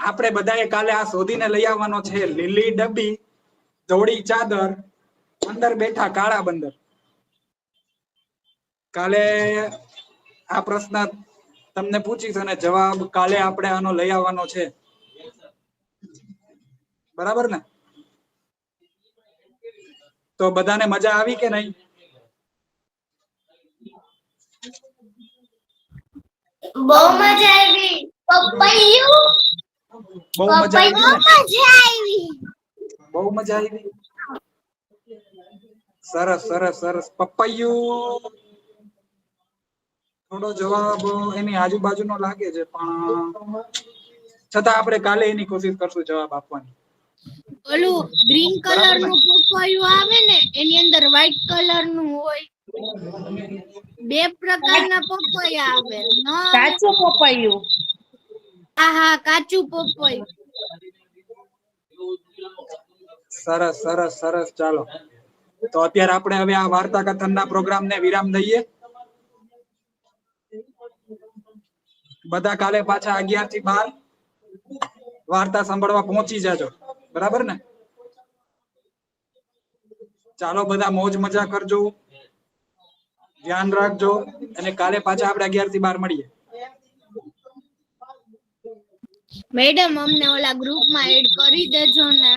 આપણે બધાએ કાલે આ શોધીને લઈ આવવાનો છે. લીલી ડબ્બી, ધોળી ચાદર, અંદર બેઠા કાળા બંદર. કાલે આ પ્રશ્ન તમને પૂછીશ અને જવાબ કાલે આપણે આનો લઈ આવવાનો છે. બરાબર ને? તો બધાને મજા આવી કે નહીં? બહુ મજા આવી. પપૈયું. બહુ મજા આવી. બહુ મજા આવી. સરસ સરસ સરસ. પપૈયું થોડો જવાબ એની આજુબાજુનો લાગે છે, પણ છતાં આપણે કાલે એની કોશિશ કરશું જવાબ આપવાની. ઓલું ગ્રીન કલર નું પપૈયું આવે ને, એની અંદર વ્હાઈટ કલર નું હોય. બે પ્રકારના પપૈયા આવે. કાચું પપૈયું. હા કાચું પપૈયું. સરસ સરસ સરસ. ચાલો તો અત્યારે આપણે હવે આ વાર્તા કથનના પ્રોગ્રામને વિરામ દઈએ. બધા કાલે પાછા 11 થી 12 વાર્તા સાંભળવા પહોંચી જાજો. બરાબર ને? ચાલો બધા મોજ મજા કરજો, ધ્યાન રાખજો અને કાલે પાછા આપણે 11 થી 12 મળીએ. મેડમ અમને ઓલા ગ્રુપમાં એડ કરી દેજો ને.